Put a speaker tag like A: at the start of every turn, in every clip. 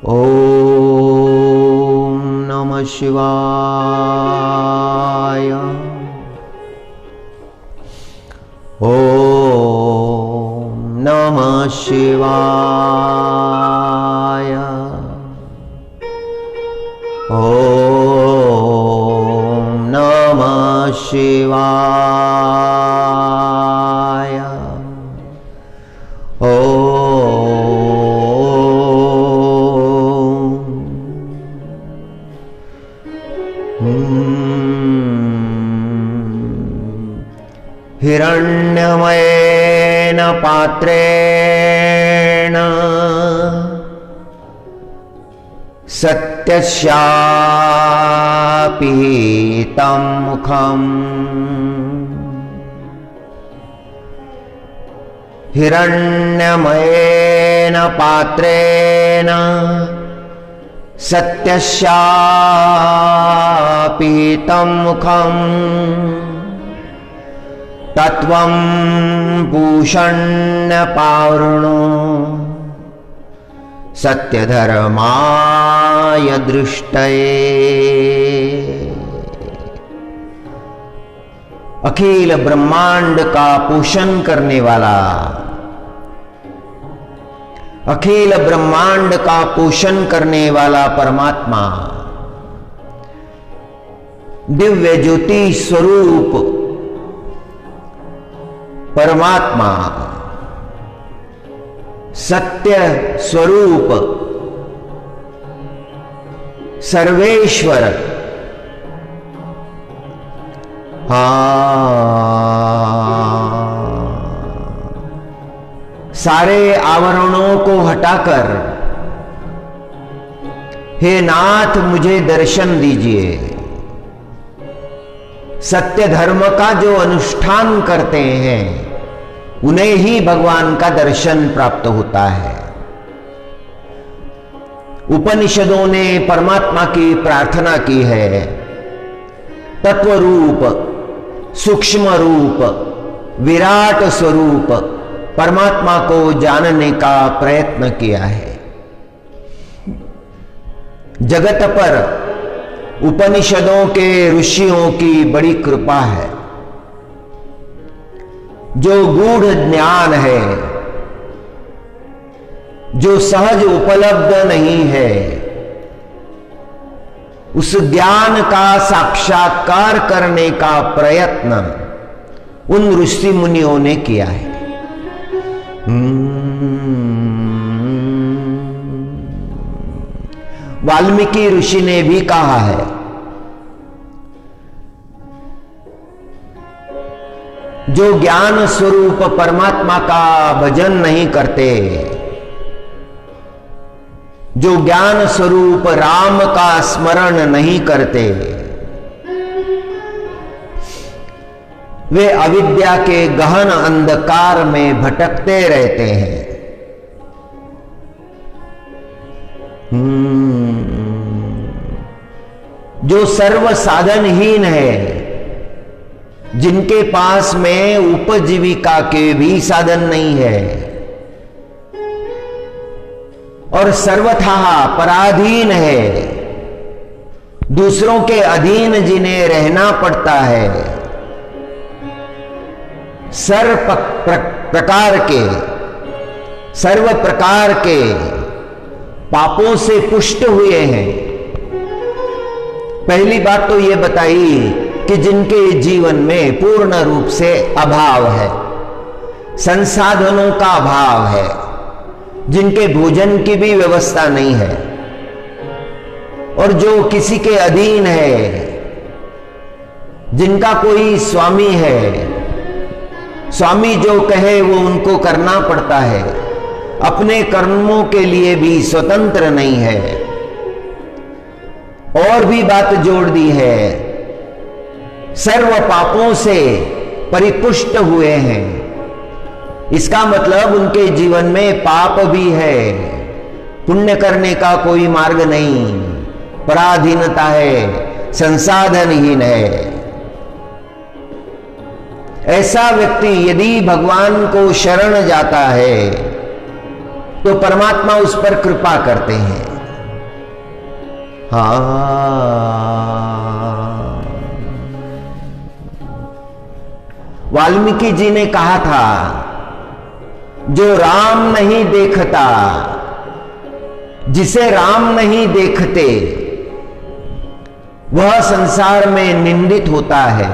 A: ओम नमः शिवाय। ओम नमः शिवाय। ओम नमः शिवाय। हिरण्यमयेन पात्रेण सत्यस्यापीतं मुखम्। हिरण्यमयेन पात्रेण सत्यस्यापीतं मुखम्। तत्वं पूषण्यपावृणो सत्यधर्माय दृष्टये। अखिल ब्रह्मांड का पोषण करने वाला, अखिल ब्रह्मांड का पोषण करने वाला परमात्मा, दिव्य ज्योति स्वरूप परमात्मा, सत्य स्वरूप सर्वेश्वर, सारे आवरणों को हटाकर हे नाथ मुझे दर्शन दीजिए। सत्य धर्म का जो अनुष्ठान करते हैं उन्हें ही भगवान का दर्शन प्राप्त होता है। उपनिषदों ने परमात्मा की प्रार्थना की है, तत्व रूप, सूक्ष्म रूप, विराट स्वरूप परमात्मा को जानने का प्रयत्न किया है। जगत पर उपनिषदों के ऋषियों की बड़ी कृपा है। जो गूढ़ ज्ञान है, जो सहज उपलब्ध नहीं है, उस ज्ञान का साक्षात्कार करने का प्रयत्न उन ऋषि मुनियों ने किया है। वाल्मीकि ऋषि ने भी कहा है, जो ज्ञान स्वरूप परमात्मा का भजन नहीं करते, जो ज्ञान स्वरूप राम का स्मरण नहीं करते, वे अविद्या के गहन अंधकार में भटकते रहते हैं। जो सर्व साधनहीन है, जिनके पास में उपजीविका के भी साधन नहीं है और सर्वथा पराधीन है, दूसरों के अधीन जिन्हें रहना पड़ता है, सर्व प्रकार के पापों से पुष्ट हुए हैं। पहली बात तो यह बताई कि जिनके जीवन में पूर्ण रूप से अभाव है, संसाधनों का अभाव है, जिनके भोजन की भी व्यवस्था नहीं है और जो किसी के अधीन है, जिनका कोई स्वामी है, स्वामी जो कहे वो उनको करना पड़ता है, अपने कर्मों के लिए भी स्वतंत्र नहीं है। और भी बात जोड़ दी है, सर्व पापों से परिपुष्ट हुए हैं। इसका मतलब उनके जीवन में पाप भी है, पुण्य करने का कोई मार्ग नहीं, पराधीनता है, संसाधनहीन है। ऐसा व्यक्ति यदि भगवान को शरण जाता है तो परमात्मा उस पर कृपा करते हैं। वाल्मीकि जी ने कहा था, जो राम नहीं देखता, जिसे राम नहीं देखते, वह संसार में निंदित होता है,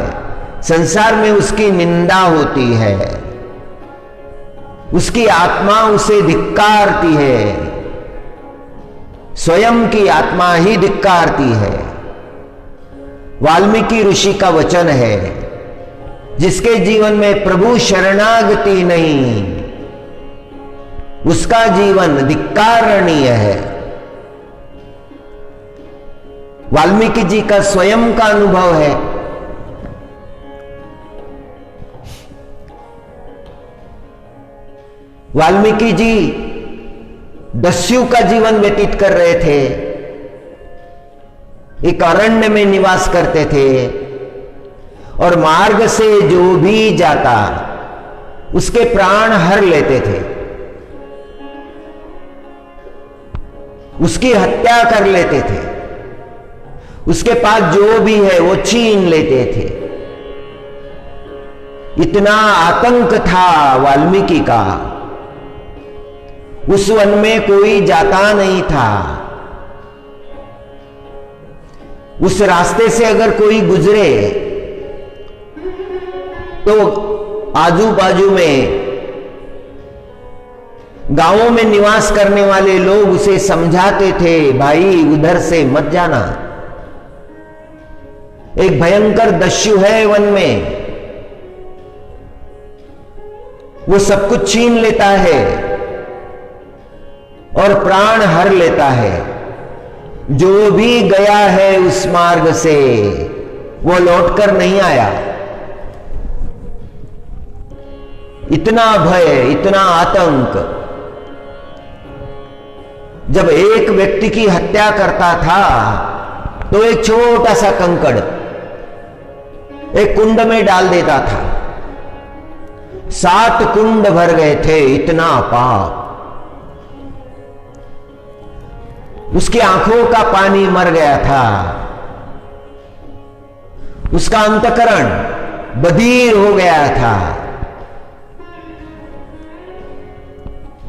A: संसार में उसकी निंदा होती है, उसकी आत्मा उसे धिक्कारती है, स्वयं की आत्मा ही धिक्कारती है। वाल्मीकि ऋषि का वचन है, जिसके जीवन में प्रभु शरणागति नहीं, उसका जीवन धिक्कारणीय है। वाल्मीकि जी का स्वयं का अनुभव है। वाल्मीकि जी दस्यु का जीवन व्यतीत कर रहे थे, एक अरण्य में निवास करते थे, और मार्ग से जो भी जाता उसके प्राण हर लेते थे, उसकी हत्या कर लेते थे, उसके पास जो भी है वो छीन लेते थे। इतना आतंक था वाल्मीकि का। उस वन में कोई जाता नहीं था। उस रास्ते से अगर कोई गुजरे तो आजू बाजू में गांवों में निवास करने वाले लोग उसे समझाते थे, भाई उधर से मत जाना, एक भयंकर दस्यु है वन में, वो सब कुछ छीन लेता है और प्राण हर लेता है। जो भी गया है उस मार्ग से वो लौटकर नहीं आया। इतना भय, इतना आतंक। जब एक व्यक्ति की हत्या करता था तो एक छोटा सा कंकड़ एक कुंड में डाल देता था। 7 कुंड भर गए थे, इतना पाप। उसकी आंखों का पानी मर गया था, उसका अंतकरण बधिर हो गया था।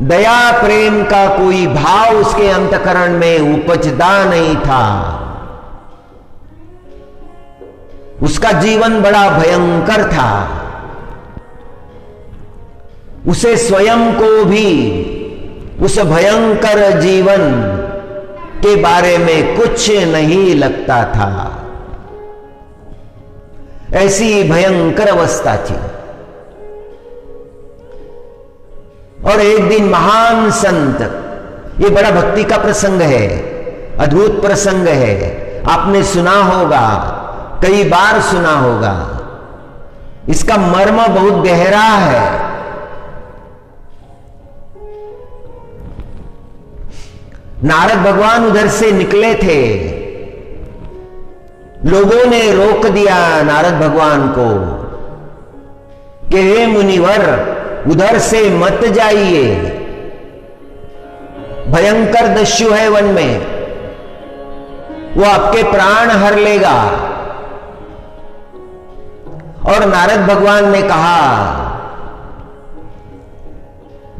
A: दया प्रेम का कोई भाव उसके अंतकरण में उपजता नहीं था। उसका जीवन बड़ा भयंकर था। उसे स्वयं को भी उस भयंकर जीवन के बारे में कुछ नहीं लगता था। ऐसी भयंकर अवस्था थी। और एक दिन महान संत, ये बड़ा भक्ति का प्रसंग है, अद्भुत प्रसंग है, आपने सुना होगा, कई बार सुना होगा। इसका मर्म बहुत गहरा है। नारद भगवान उधर से निकले थे, लोगों ने रोक दिया नारद भगवान को कि हे मुनिवर, उधर से मत जाइए, भयंकर दस्यु है वन में, वो आपके प्राण हर लेगा। और नारद भगवान ने कहा,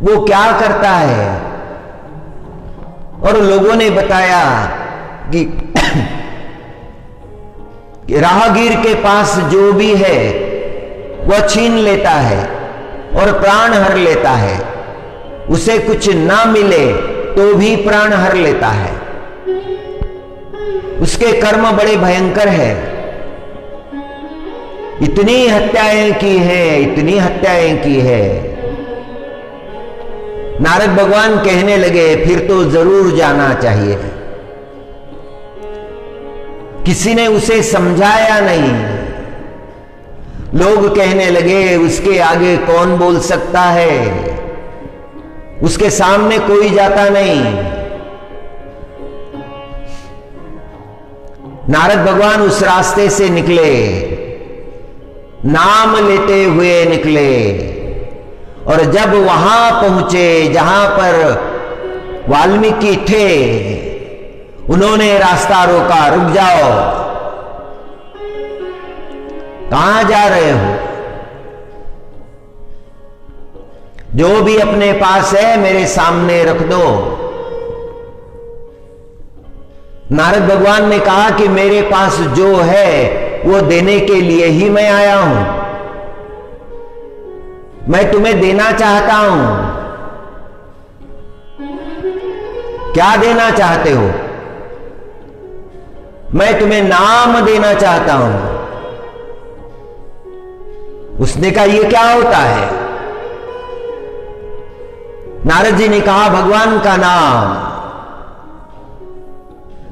A: वो क्या करता है? और लोगों ने बताया कि राहगीर के पास जो भी है वह छीन लेता है और प्राण हर लेता है, उसे कुछ ना मिले तो भी प्राण हर लेता है। उसके कर्म बड़े भयंकर है। इतनी हत्याएं की है, इतनी हत्याएं की है। नारद भगवान कहने लगे, फिर तो जरूर जाना चाहिए। किसी ने उसे समझाया नहीं। लोग कहने लगे, उसके आगे कौन बोल सकता है, उसके सामने कोई जाता नहीं। नारद भगवान उस रास्ते से निकले, नाम लेते हुए निकले, और जब वहां पहुंचे जहां पर वाल्मीकि थे, उन्होंने रास्ता रोका, रुक जाओ, कहां जा रहे हो? जो भी अपने पास है मेरे सामने रख दो। नारद भगवान ने कहा कि मेरे पास जो है वो देने के लिए ही मैं आया हूं, मैं तुम्हें देना चाहता हूं। क्या देना चाहते हो? मैं तुम्हें नाम देना चाहता हूं। उसने कहा ये क्या होता है? नारद जी ने कहा भगवान का नाम,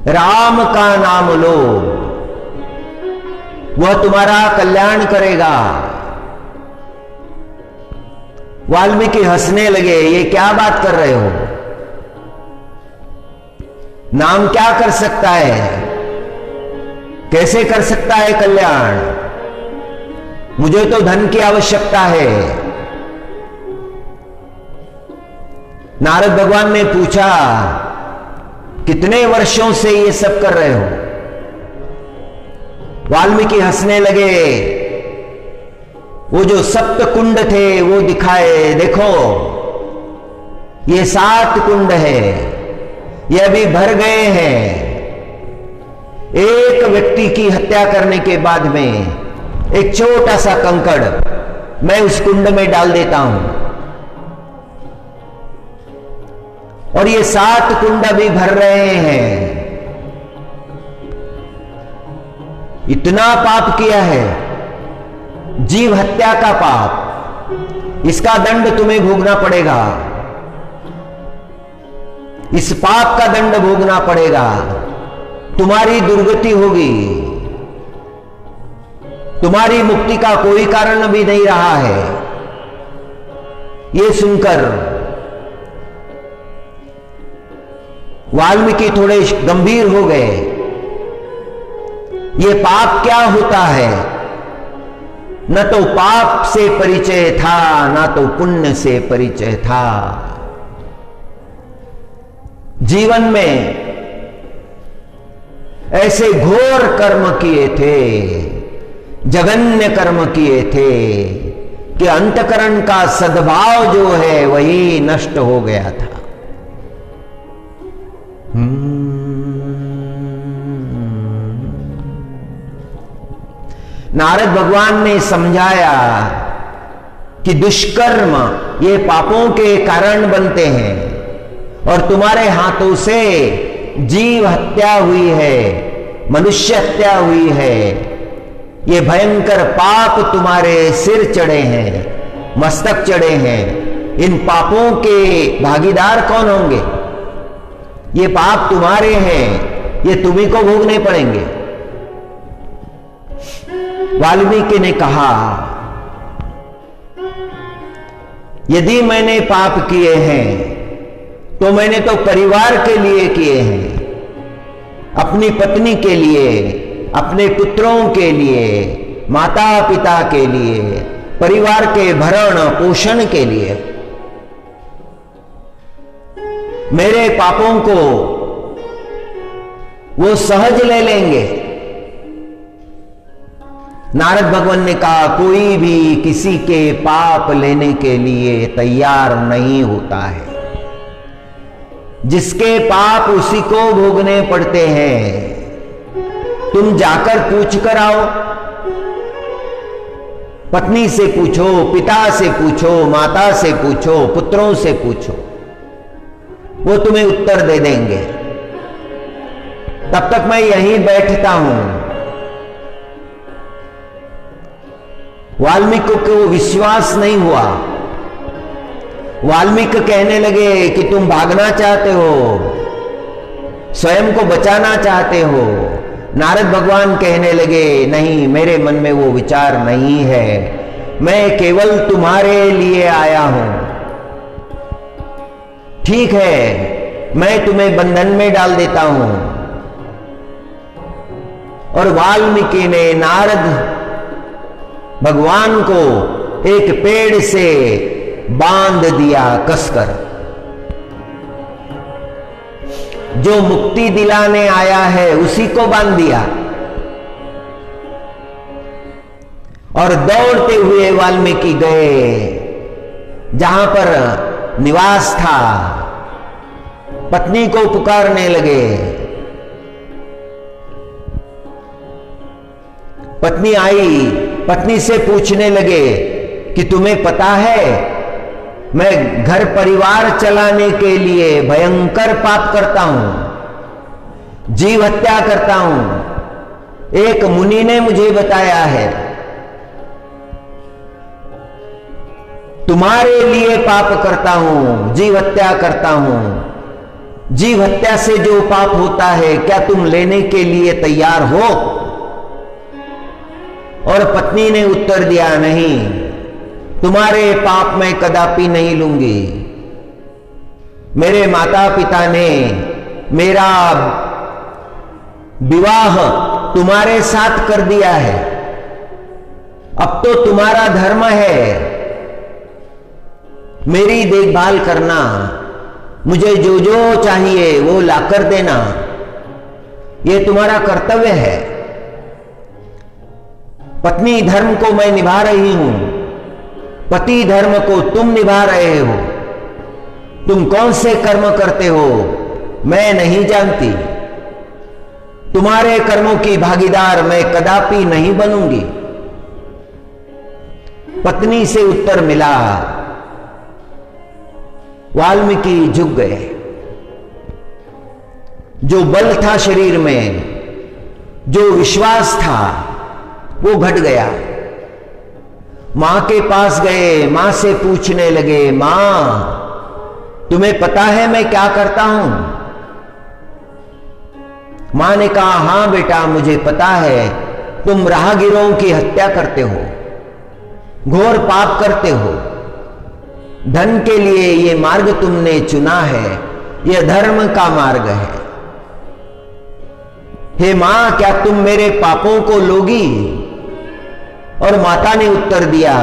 A: राम का नाम लो, वह तुम्हारा कल्याण करेगा। वाल्मीकि हंसने लगे, ये क्या बात कर रहे हो? नाम क्या कर सकता है? कैसे कर सकता है कल्याण? मुझे तो धन की आवश्यकता है। नारद भगवान ने पूछा कितने वर्षों से ये सब कर रहे हो? वाल्मीकि हंसने लगे, वो जो सप्त कुंड थे वो दिखाए, देखो ये 7 कुंड है, ये अभी भर गए हैं। एक व्यक्ति की हत्या करने के बाद में एक छोटा सा कंकड़ मैं उस कुंड में डाल देता हूं और ये 7 कुंड अभी भर रहे हैं। इतना पाप किया है, जीव हत्या का पाप, इसका दंड तुम्हें भोगना पड़ेगा, इस पाप का दंड भोगना पड़ेगा, तुम्हारी दुर्गति होगी, तुम्हारी मुक्ति का कोई कारण भी नहीं रहा है। यह सुनकर वाल्मीकि थोड़े गंभीर हो गए। ये पाप क्या होता है? न तो पाप से परिचय था, न तो पुण्य से परिचय था। जीवन में ऐसे घोर कर्म किए थे, जघन्य कर्म किए थे कि अंतकरण का सद्भाव जो है वही नष्ट हो गया था। नारद भगवान ने समझाया कि दुष्कर्म ये पापों के कारण बनते हैं और तुम्हारे हाथों से जीव हत्या हुई है, मनुष्य हत्या हुई है, ये भयंकर पाप तुम्हारे सिर चढ़े हैं, मस्तक चढ़े हैं। इन पापों के भागीदार कौन होंगे? ये पाप तुम्हारे हैं, ये तुम्ही को भोगने पड़ेंगे। वाल्मीकि ने कहा यदि मैंने पाप किए हैं तो मैंने तो परिवार के लिए किए हैं, अपनी पत्नी के लिए, अपने पुत्रों के लिए, माता पिता के लिए, परिवार के भरण पोषण के लिए। मेरे पापों को वो सहज ले लेंगे। नारद भगवान ने कहा कोई भी किसी के पाप लेने के लिए तैयार नहीं होता है, जिसके पाप उसी को भोगने पड़ते हैं। तुम जाकर पूछ कर आओ, पत्नी से पूछो, पिता से पूछो, माता से पूछो, पुत्रों से पूछो, वो तुम्हें उत्तर दे देंगे। तब तक मैं यहीं बैठता हूं। वाल्मीकि को विश्वास नहीं हुआ। वाल्मीकि कहने लगे कि तुम भागना चाहते हो, स्वयं को बचाना चाहते हो। नारद भगवान कहने लगे नहीं, मेरे मन में वो विचार नहीं है, मैं केवल तुम्हारे लिए आया हूं। ठीक है, मैं तुम्हें बंधन में डाल देता हूं। और वाल्मीकि ने नारद भगवान को एक पेड़ से बांध दिया कसकर। जो मुक्ति दिलाने आया है उसी को बांध दिया। और दौड़ते हुए वाल्मीकि गए जहां पर निवास था, पत्नी को पुकारने लगे। पत्नी आई, पत्नी से पूछने लगे कि तुम्हें पता है मैं घर परिवार चलाने के लिए भयंकर पाप करता हूं, जीव हत्या करता हूं। एक मुनि ने मुझे बताया है तुम्हारे लिए पाप करता हूं, जीव हत्या करता हूं। जीव हत्या से जो पाप होता है क्या तुम लेने के लिए तैयार हो? और पत्नी ने उत्तर दिया, नहीं, तुम्हारे पाप मैं कदापि नहीं लूंगी। मेरे माता पिता ने मेरा विवाह तुम्हारे साथ कर दिया है, अब तो तुम्हारा धर्म है मेरी देखभाल करना, मुझे जो जो चाहिए वो लाकर देना, ये तुम्हारा कर्तव्य है। पत्नी धर्म को मैं निभा रही हूं, पति धर्म को तुम निभा रहे हो। तुम कौन से कर्म करते हो मैं नहीं जानती, तुम्हारे कर्मों की भागीदार मैं कदापि नहीं बनूंगी। पत्नी से उत्तर मिला। वाल्मीकि झुक गए। जो बल था शरीर में, जो विश्वास था, वो घट गया। मां के पास गए, मां से पूछने लगे, मां तुम्हें पता है मैं क्या करता हूं? मां ने कहा, हां बेटा मुझे पता है, तुम राहगीरों की हत्या करते हो, घोर पाप करते हो। धन के लिए ये मार्ग तुमने चुना है, यह धर्म का मार्ग है। हे मां क्या तुम मेरे पापों को लोगी? और माता ने उत्तर दिया,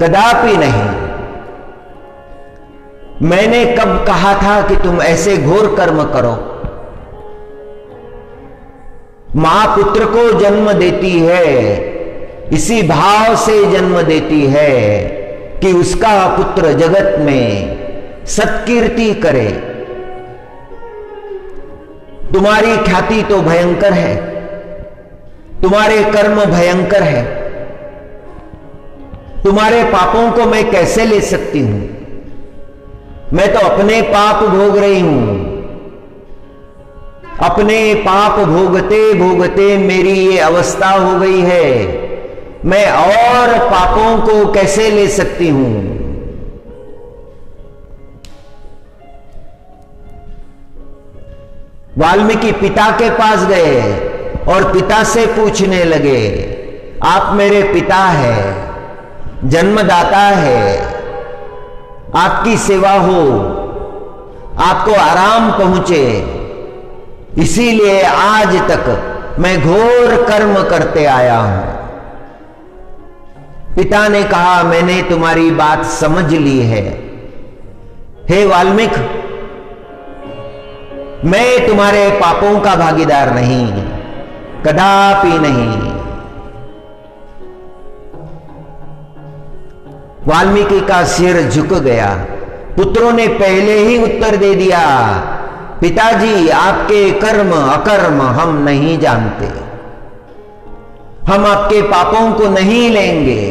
A: कदापि नहीं। मैंने कब कहा था कि तुम ऐसे घोर कर्म करो? मां पुत्र को जन्म देती है, इसी भाव से जन्म देती है कि उसका पुत्र जगत में सत्कीर्ति करे। तुम्हारी ख्याति तो भयंकर है, तुम्हारे कर्म भयंकर है, तुम्हारे पापों को मैं कैसे ले सकती हूं? मैं तो अपने पाप भोग रही हूं। अपने पाप भोगते भोगते मेरी ये अवस्था हो गई है, मैं और पापों को कैसे ले सकती हूं? वाल्मीकि पिता के पास गए और पिता से पूछने लगे, आप मेरे पिता हैं, जन्मदाता है, आपकी सेवा हो, आपको आराम पहुंचे, इसीलिए आज तक मैं घोर कर्म करते आया हूं। पिता ने कहा, मैंने तुम्हारी बात समझ ली है। हे वाल्मीकि, मैं तुम्हारे पापों का भागीदार नहीं, कदापि नहीं। वाल्मीकि का सिर झुक गया। पुत्रों ने पहले ही उत्तर दे दिया, पिताजी आपके कर्म अकर्म हम नहीं जानते, हम आपके पापों को नहीं लेंगे।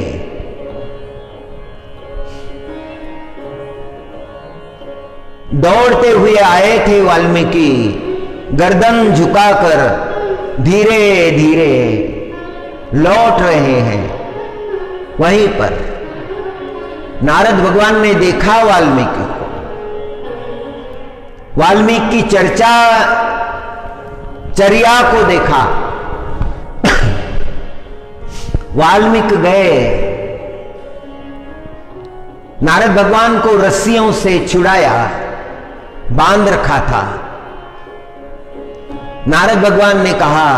A: दौड़ते हुए आए थे वाल्मीकि, गर्दन झुकाकर धीरे धीरे लौट रहे हैं। वहीं पर नारद भगवान ने देखा वाल्मीकि को। वाल्मीकि की चर्या को देखा। वाल्मीकि गए, नारद भगवान को रस्सियों से छुड़ाया, बांध रखा था। नारद भगवान ने कहा,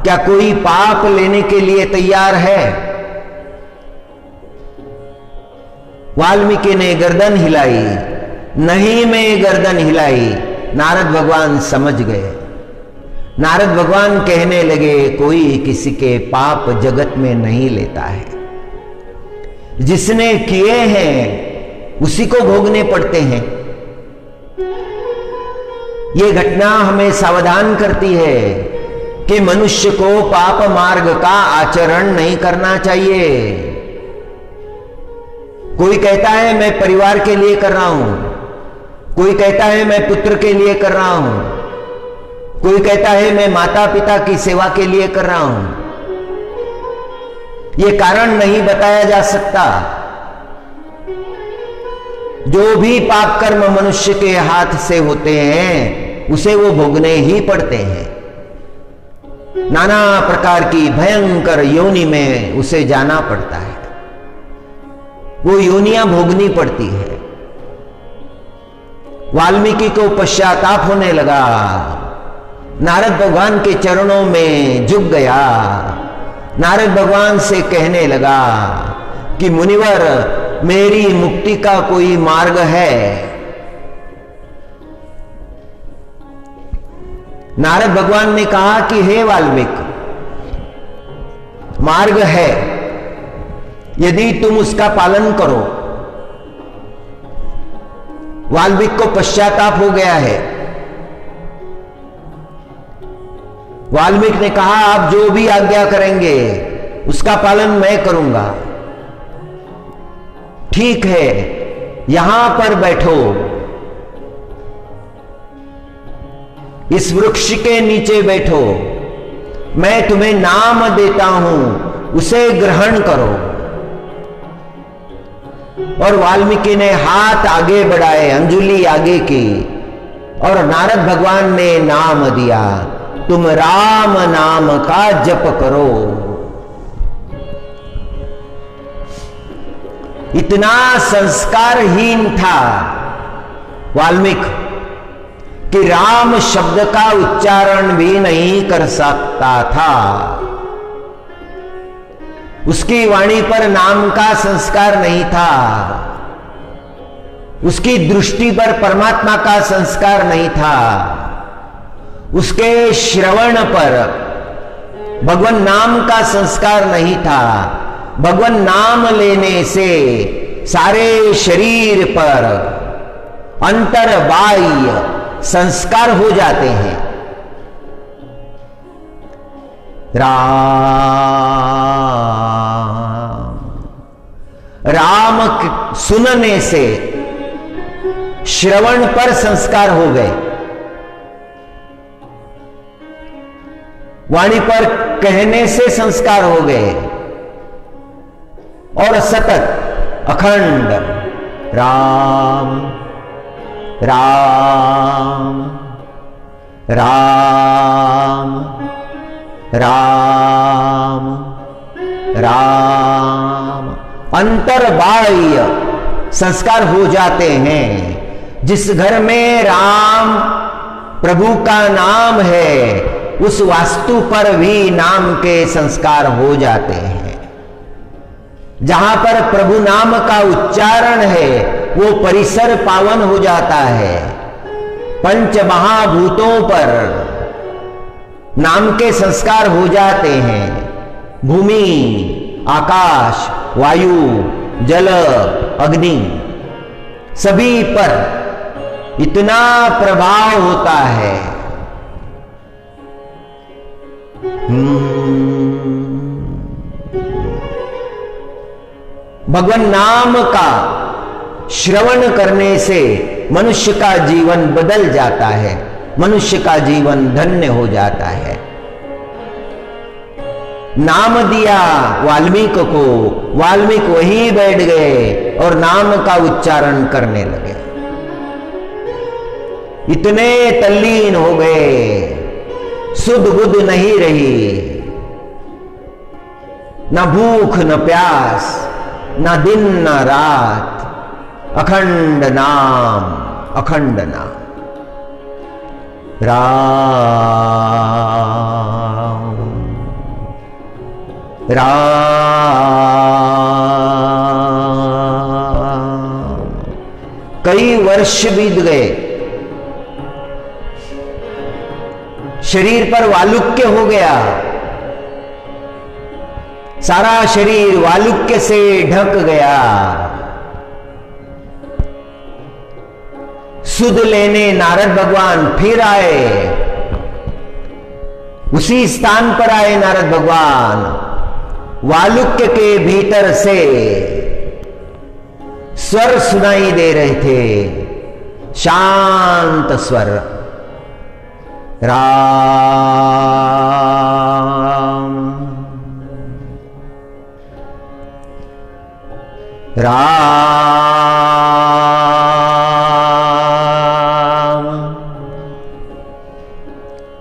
A: क्या कोई पाप लेने के लिए तैयार है? वाल्मीकि ने गर्दन हिलाई, नहीं मैं गर्दन हिलाई, नारद भगवान समझ गए। नारद भगवान कहने लगे, कोई किसी के पाप जगत में नहीं लेता है, जिसने किए हैं उसी को भोगने पड़ते हैं। यह घटना हमें सावधान करती है कि मनुष्य को पाप मार्ग का आचरण नहीं करना चाहिए। कोई कहता है मैं परिवार के लिए कर रहा हूं, कोई कहता है मैं पुत्र के लिए कर रहा हूं, कोई कहता है मैं माता पिता की सेवा के लिए कर रहा हूं। यह कारण नहीं बताया जा सकता। जो भी पाप कर्म मनुष्य के हाथ से होते हैं उसे वो भोगने ही पड़ते हैं। नाना प्रकार की भयंकर योनि में उसे जाना पड़ता है, वो योनियां भोगनी पड़ती है। वाल्मीकि को पश्चाताप होने लगा, नारद भगवान के चरणों में झुक गया। नारद भगवान से कहने लगा कि मुनिवर, मेरी मुक्ति का कोई मार्ग है? नारद भगवान ने कहा कि हे वाल्मीकि, मार्ग है, यदि तुम उसका पालन करो। वाल्मीकि को पश्चाताप हो गया है। वाल्मीकि ने कहा, आप जो भी आज्ञा करेंगे उसका पालन मैं करूंगा। ठीक है, यहां पर बैठो, इस वृक्ष के नीचे बैठो, मैं तुम्हें नाम देता हूं, उसे ग्रहण करो। और वाल्मीकि ने हाथ आगे बढ़ाए, अंजुली आगे की, और नारद भगवान ने नाम दिया, तुम राम नाम का जप करो। इतना संस्कारहीन था वाल्मीकि कि राम शब्द का उच्चारण भी नहीं कर सकता था। उसकी वाणी पर नाम का संस्कार नहीं था, उसकी दृष्टि पर परमात्मा का संस्कार नहीं था, उसके श्रवण पर भगवान नाम का संस्कार नहीं था। भगवान नाम लेने से सारे शरीर पर अंतर बाह्य संस्कार हो जाते हैं। राम सुनने से श्रवण पर संस्कार हो गए, वाणी पर कहने से संस्कार हो गए, और सतत अखंड राम राम राम राम राम अंतर्बाह्य संस्कार हो जाते हैं। जिस घर में राम प्रभु का नाम है, उस वास्तु पर भी नाम के संस्कार हो जाते हैं। जहां पर प्रभु नाम का उच्चारण है, वो परिसर पावन हो जाता है। पंच महाभूतों पर नाम के संस्कार हो जाते हैं। भूमि, आकाश, वायु, जल, अग्नि, सभी पर इतना प्रभाव होता है। भगवान नाम का श्रवण करने से मनुष्य का जीवन बदल जाता है, मनुष्य का जीवन धन्य हो जाता है। नाम दिया वाल्मीकि को, वाल्मीकि वहीं बैठ गए और नाम का उच्चारण करने लगे। इतने तल्लीन हो गए, सुध बुध नहीं रही, न भूख न प्यास, न दिन न रात, अखंड नाम, अखंड नाम। राम राम। कई वर्ष बीत गए, शरीर पर वालुक्य हो गया, सारा शरीर वालुक्य से ढक गया। सुध लेने नारद भगवान फिर आए, उसी स्थान पर आए नारद भगवान। वालुक्य के भीतर से स्वर सुनाई दे रहे थे, शांत स्वर, राम राम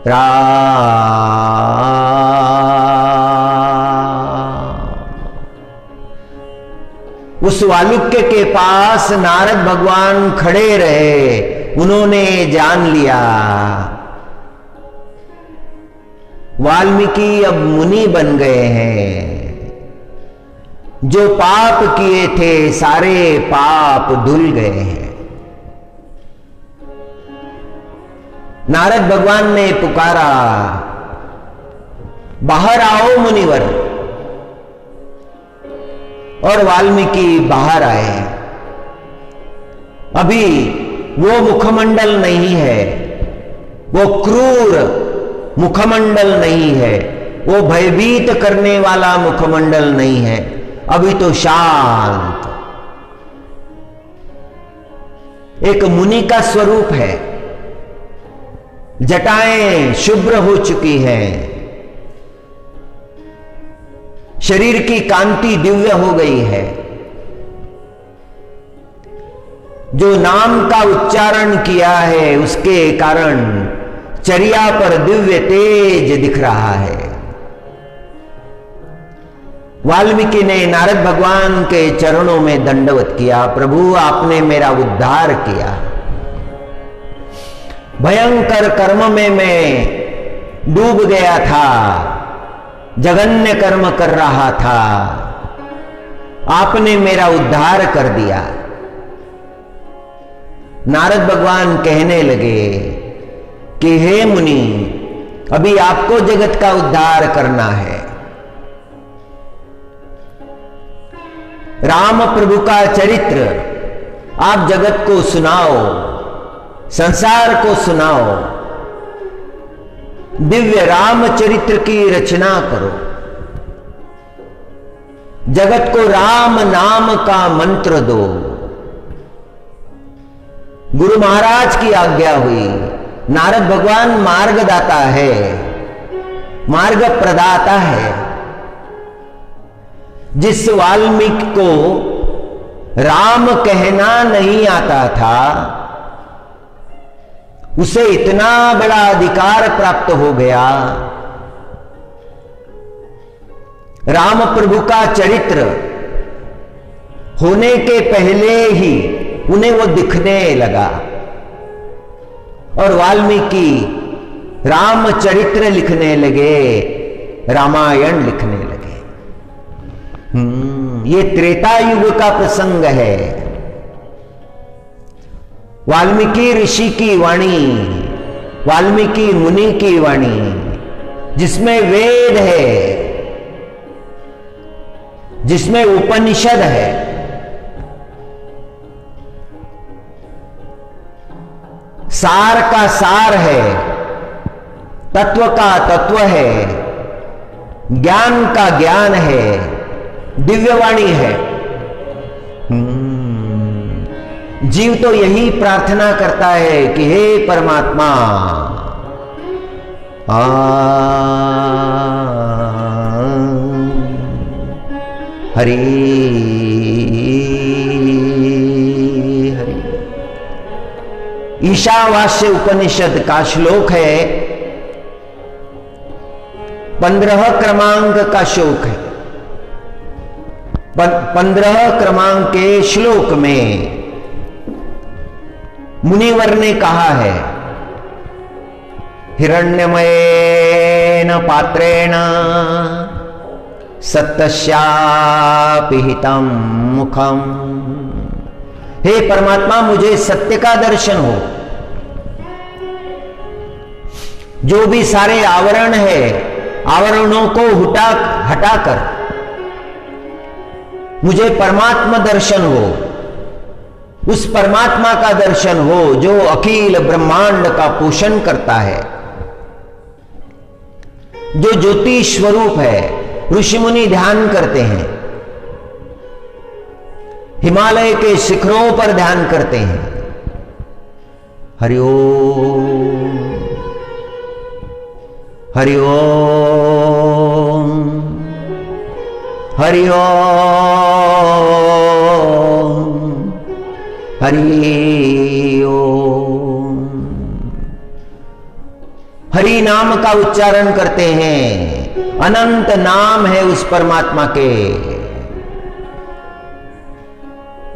A: राम। उस वालुक्य के पास नारद भगवान खड़े रहे। उन्होंने जान लिया वाल्मीकि अब मुनि बन गए हैं। जो पाप किए थे सारे पाप धुल गए हैं। नारद भगवान ने पुकारा, बाहर आओ मुनिवर। और वाल्मीकि बाहर आए। अभी वो मुखमंडल नहीं है, वो क्रूर मुखमंडल नहीं है, वो भयभीत करने वाला मुखमंडल नहीं है। अभी तो शांत एक मुनि का स्वरूप है। जटाएं शुभ्र हो चुकी हैं, शरीर की कांति दिव्य हो गई है। जो नाम का उच्चारण किया है उसके कारण चर्या पर दिव्य तेज दिख रहा है। वाल्मीकि ने नारद भगवान के चरणों में दंडवत किया, प्रभु आपने मेरा उद्धार किया। भयंकर कर्म में मैं डूब गया था, जघन्य कर्म कर रहा था, आपने मेरा उद्धार कर दिया। नारद भगवान कहने लगे कि हे मुनि, अभी आपको जगत का उद्धार करना है। राम प्रभु का चरित्र आप जगत को सुनाओ, संसार को सुनाओ। दिव्य रामचरित्र की रचना करो। जगत को राम नाम का मंत्र दो। गुरु महाराज की आज्ञा हुई। नारद भगवान मार्गदाता है, मार्ग प्रदाता है। जिस वाल्मीकि को राम कहना नहीं आता था, उसे इतना बड़ा अधिकार प्राप्त हो गया। राम प्रभु का चरित्र होने के पहले ही उन्हें वो दिखने लगा और वाल्मीकि रामचरित्र लिखने लगे, रामायण लिखने लगे। ये त्रेता युग का प्रसंग है। वाल्मीकि ऋषि की वाणी, वाल्मीकि मुनि की वाणी, जिसमें वेद है, जिसमें उपनिषद है, सार का सार है, तत्व का तत्व है, ज्ञान का ज्ञान है, दिव्यवाणी है। जीव तो यही प्रार्थना करता है कि हे परमात्मा, हरि हरि। ईशावास्य उपनिषद का श्लोक है, 15 क्रमांक का श्लोक है। 15 क्रमांक के श्लोक में मुनिवर ने कहा है, हिरण्यमयेन पात्रेण सत्यस्यापि हितं मुखम। हे परमात्मा, मुझे सत्य का दर्शन हो। जो भी सारे आवरण है, आवरणों को हटाकर मुझे परमात्मा दर्शन हो, उस परमात्मा का दर्शन हो जो अखिल ब्रह्मांड का पोषण करता है, जो ज्योति स्वरूप है। ऋषि मुनि ध्यान करते हैं, हिमालय के शिखरों पर ध्यान करते हैं। हरि ओम, हरि ओम, हरि ओम, हरि ओम। हरि नाम का उच्चारण करते हैं। अनंत नाम है उस परमात्मा के।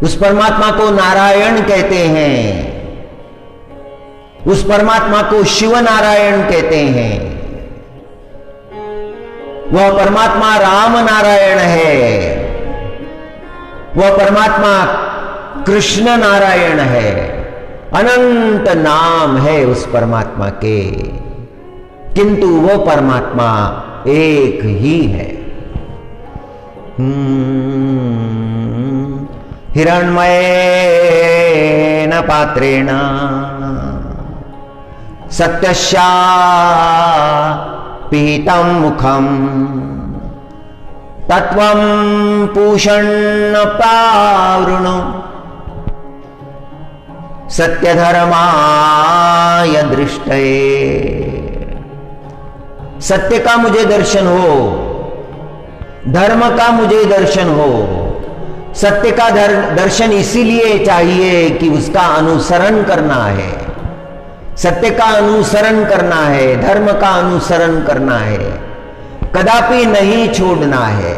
A: उस परमात्मा को नारायण कहते हैं, उस परमात्मा को शिव नारायण कहते हैं। वह परमात्मा राम नारायण है, वह परमात्मा कृष्ण नारायण है। अनंत नाम है उस परमात्मा के, किंतु वो परमात्मा एक ही है। हिरण्मयेन पात्रेण सत्यस्या पीतं मुखम तत्वं पूषण्ण प्रावृणु सत्यधर्माय दृष्टये। सत्य का मुझे दर्शन हो, धर्म का मुझे दर्शन हो। सत्य का दर्शन इसीलिए चाहिए कि उसका अनुसरण करना है, सत्य का अनुसरण करना है, धर्म का अनुसरण करना है, कदापि नहीं छोड़ना है।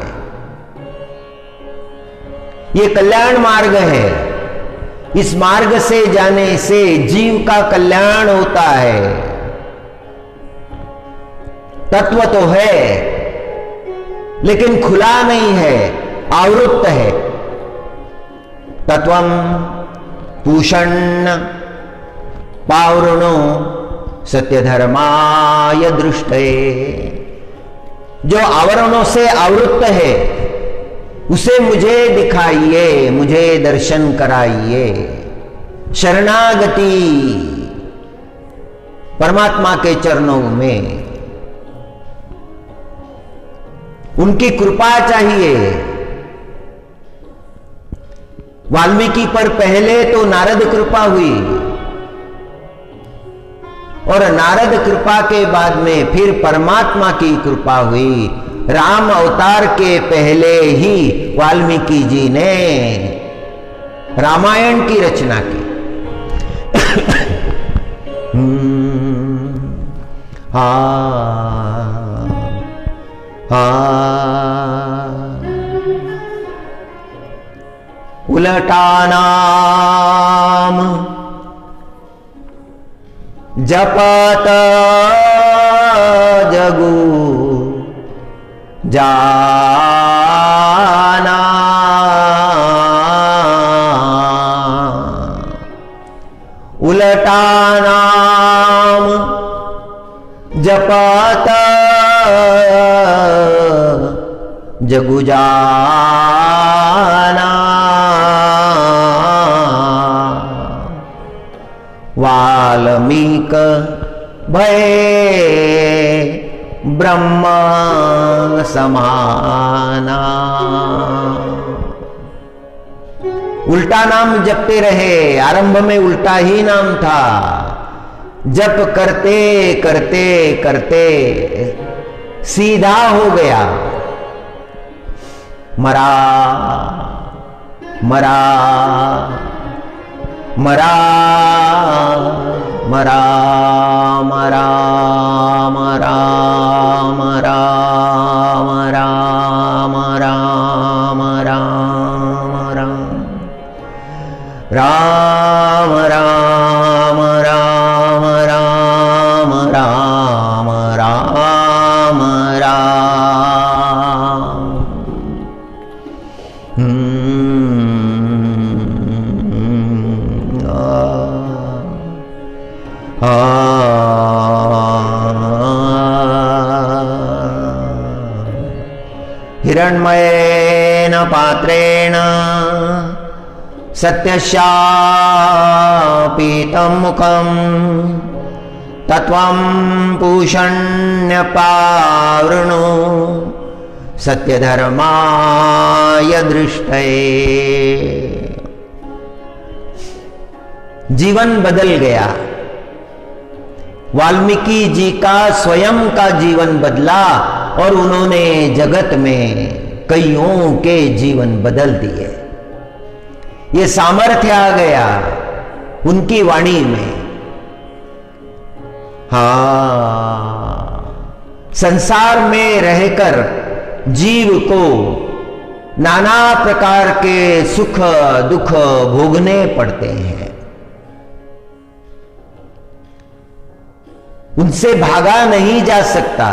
A: ये कल्याण मार्ग है। इस मार्ग से जाने से जीव का कल्याण होता है। तत्व तो है लेकिन खुला नहीं है, आवृत्त है। तत्वम पूषण्ण पावृणो सत्य धर्माय दृष्टये। जो आवरणों से आवृत्त है उसे मुझे दिखाइए, मुझे दर्शन कराइए। शरणागति परमात्मा के चरणों में, उनकी कृपा चाहिए। वाल्मीकि पर पहले तो नारद कृपा हुई और नारद कृपा के बाद में फिर परमात्मा की कृपा हुई। राम अवतार के पहले ही वाल्मीकि जी ने रामायण की रचना की। उलटा नाम जपत जगु जाना। उलटा नाम जपत जगु जाना। वाल्मीक भये ब्रह्म समाना। उल्टा नाम जपते रहे। आरंभ में उल्टा ही नाम था। जप करते करते करते सीधा हो गया। मरा मरा मरा मरा मरा मरा मरा मरा मरा मरा मरा राम राम राम राम राम राम राम। आ हिरण्मयेन पात्रेण सत्यशापीतं मुखं तत्वं पूषण्यपावृणु सत्यधर्माय दृष्टये। जीवन बदल गया। वाल्मीकि जी का स्वयं का जीवन बदला और उन्होंने जगत में कईयों के जीवन बदल दिए। ये सामर्थ्य आ गया उनकी वाणी में। संसार में रहकर जीव को नाना प्रकार के सुख दुख भोगने पड़ते हैं, उनसे भागा नहीं जा सकता।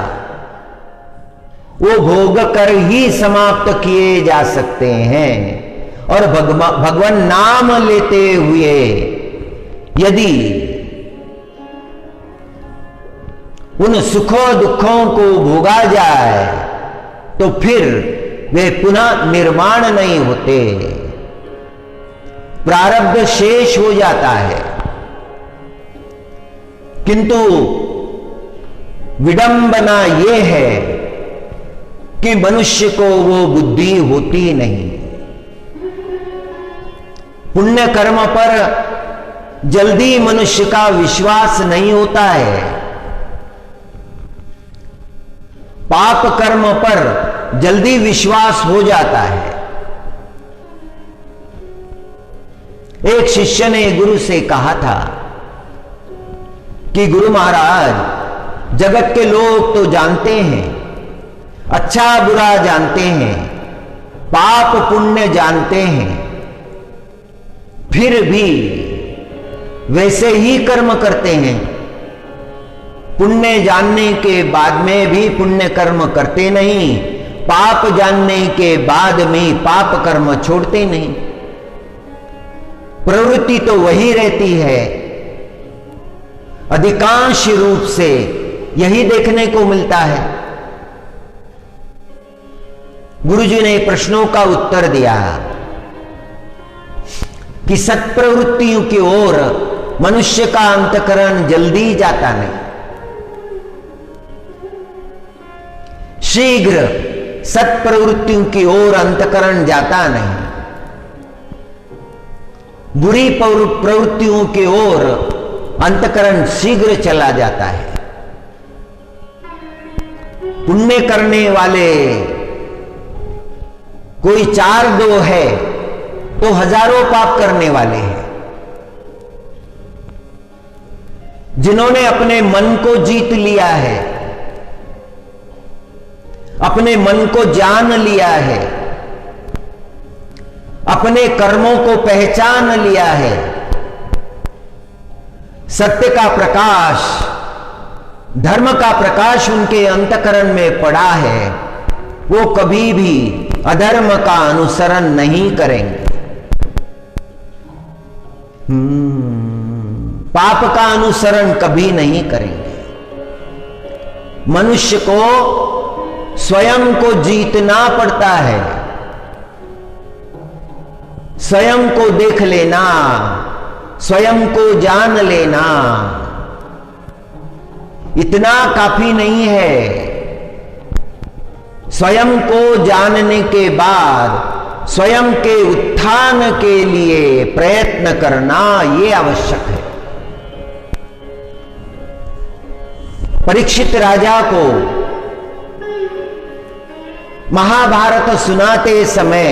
A: वो भोग कर ही समाप्त किए जा सकते हैं। और भगवान नाम लेते हुए यदि उन सुखों दुखों को भोगा जाए तो फिर वे पुनः निर्माण नहीं होते, प्रारब्ध शेष हो जाता है। किंतु विडंबना यह है कि मनुष्य को वो बुद्धि होती नहीं। पुण्य कर्म पर जल्दी मनुष्य का विश्वास नहीं होता है, पाप कर्म पर जल्दी विश्वास हो जाता है। एक शिष्य ने गुरु से कहा था कि गुरु महाराज, जगत के लोग तो जानते हैं, अच्छा बुरा जानते हैं, पाप पुण्य जानते हैं, फिर भी वैसे ही कर्म करते हैं। पुण्य जानने के बाद में भी पुण्य कर्म करते नहीं, पाप जानने के बाद में पाप कर्म छोड़ते नहीं। प्रवृत्ति तो वही रहती है। अधिकांश रूप से यही देखने को मिलता है। गुरुजी ने प्रश्नों का उत्तर दिया कि सत्प्रवृत्तियों की ओर मनुष्य का अंतकरण जल्दी जाता नहीं। शीघ्र सत्प्रवृत्तियों की ओर अंतकरण जाता नहीं, बुरी प्रवृत्तियों की ओर अंतकरण शीघ्र चला जाता है। पुण्य करने वाले कोई 4-2 है तो हजारों पाप करने वाले हैं। जिन्होंने अपने मन को जीत लिया है, अपने मन को जान लिया है, अपने कर्मों को पहचान लिया है, सत्य का प्रकाश, धर्म का प्रकाश उनके अंतकरण में पड़ा है, वो कभी भी अधर्म का अनुसरण नहीं करेंगे, पाप का अनुसरण कभी नहीं करेंगे। मनुष्य को स्वयं को जीतना पड़ता है, स्वयं को देख लेना, स्वयं को जान लेना इतना काफी नहीं है। स्वयं को जानने के बाद स्वयं के उत्थान के लिए प्रयत्न करना यह आवश्यक है। परीक्षित राजा को महाभारत सुनाते समय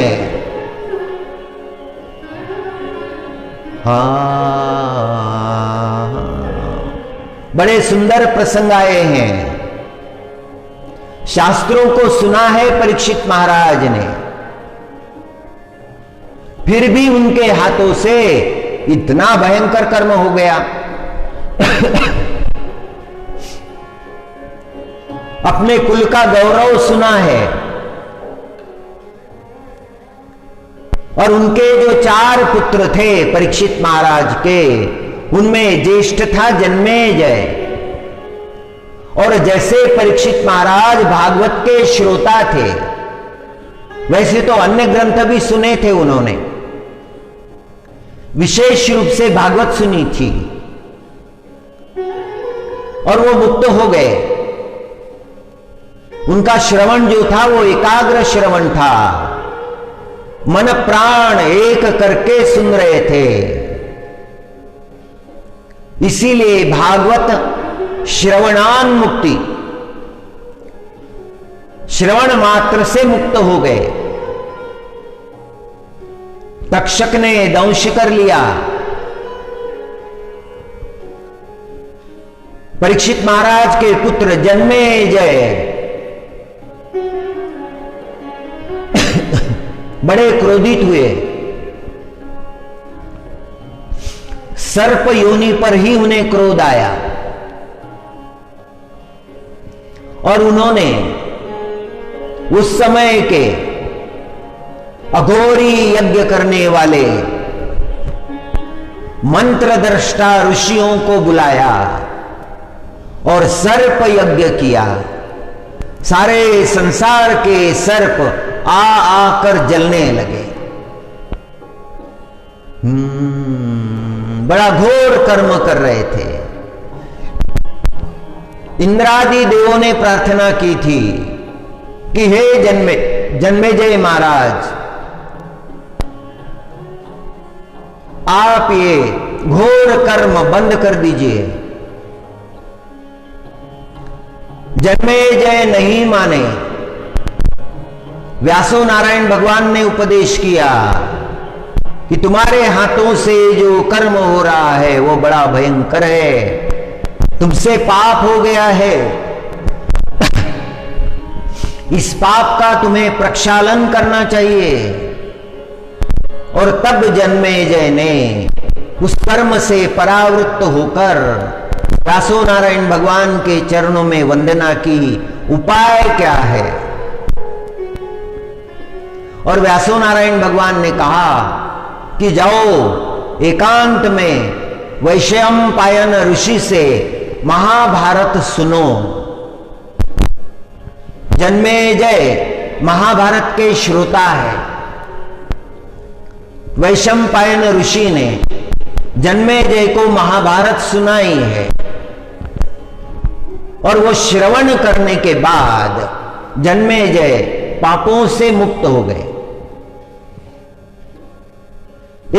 A: बड़े सुंदर प्रसंग आए हैं। शास्त्रों को सुना है परीक्षित महाराज ने, फिर भी उनके हाथों से इतना भयंकर कर्म हो गया। अपने कुल का गौरव सुना है और उनके जो 4 पुत्र थे परीक्षित महाराज के, उनमें ज्येष्ठ था जन्मेजय। और जैसे परीक्षित महाराज भागवत के श्रोता थे, वैसे तो अन्य ग्रंथ भी सुने थे उन्होंने, विशेष रूप से भागवत सुनी थी और वो मुक्त हो गए। उनका श्रवण जो था वो एकाग्र श्रवण था, मन प्राण एक करके सुन रहे थे। इसीलिए भागवत श्रवणान मुक्ति, श्रवण मात्र से मुक्त हो गए। तक्षक ने दंश कर लिया, परीक्षित महाराज के पुत्र जन्मेजय बड़े क्रोधित हुए। सर्प योनि पर ही उन्हें क्रोध आया और उन्होंने उस समय के अघोरी यज्ञ करने वाले मंत्र दृष्टा ऋषियों को बुलाया और सर्प यज्ञ किया। सारे संसार के सर्प आकर जलने लगे। बड़ा घोर कर्म कर रहे थे। इंद्रादि देवों ने प्रार्थना की थी कि हे जन्मेजय महाराज, आप ये घोर कर्म बंद कर दीजिए। जन्मेजय नहीं माने। व्यासो नारायण भगवान ने उपदेश किया कि तुम्हारे हाथों से जो कर्म हो रहा है वो बड़ा भयंकर है, तुमसे पाप हो गया है। इस पाप का तुम्हें प्रक्षालन करना चाहिए। और तब जन्मेजय ने उस कर्म से परावृत्त होकर व्यासो नारायण भगवान के चरणों में वंदना की, उपाय क्या है। और व्यासो नारायण भगवान ने कहा कि जाओ एकांत में वैशंपायन ऋषि से महाभारत सुनो। जन्मेजय महाभारत के श्रोता है। वैशंपायन ऋषि ने जन्मेजय को महाभारत सुनाई है और वो श्रवण करने के बाद जन्मेजय पापों से मुक्त हो गए।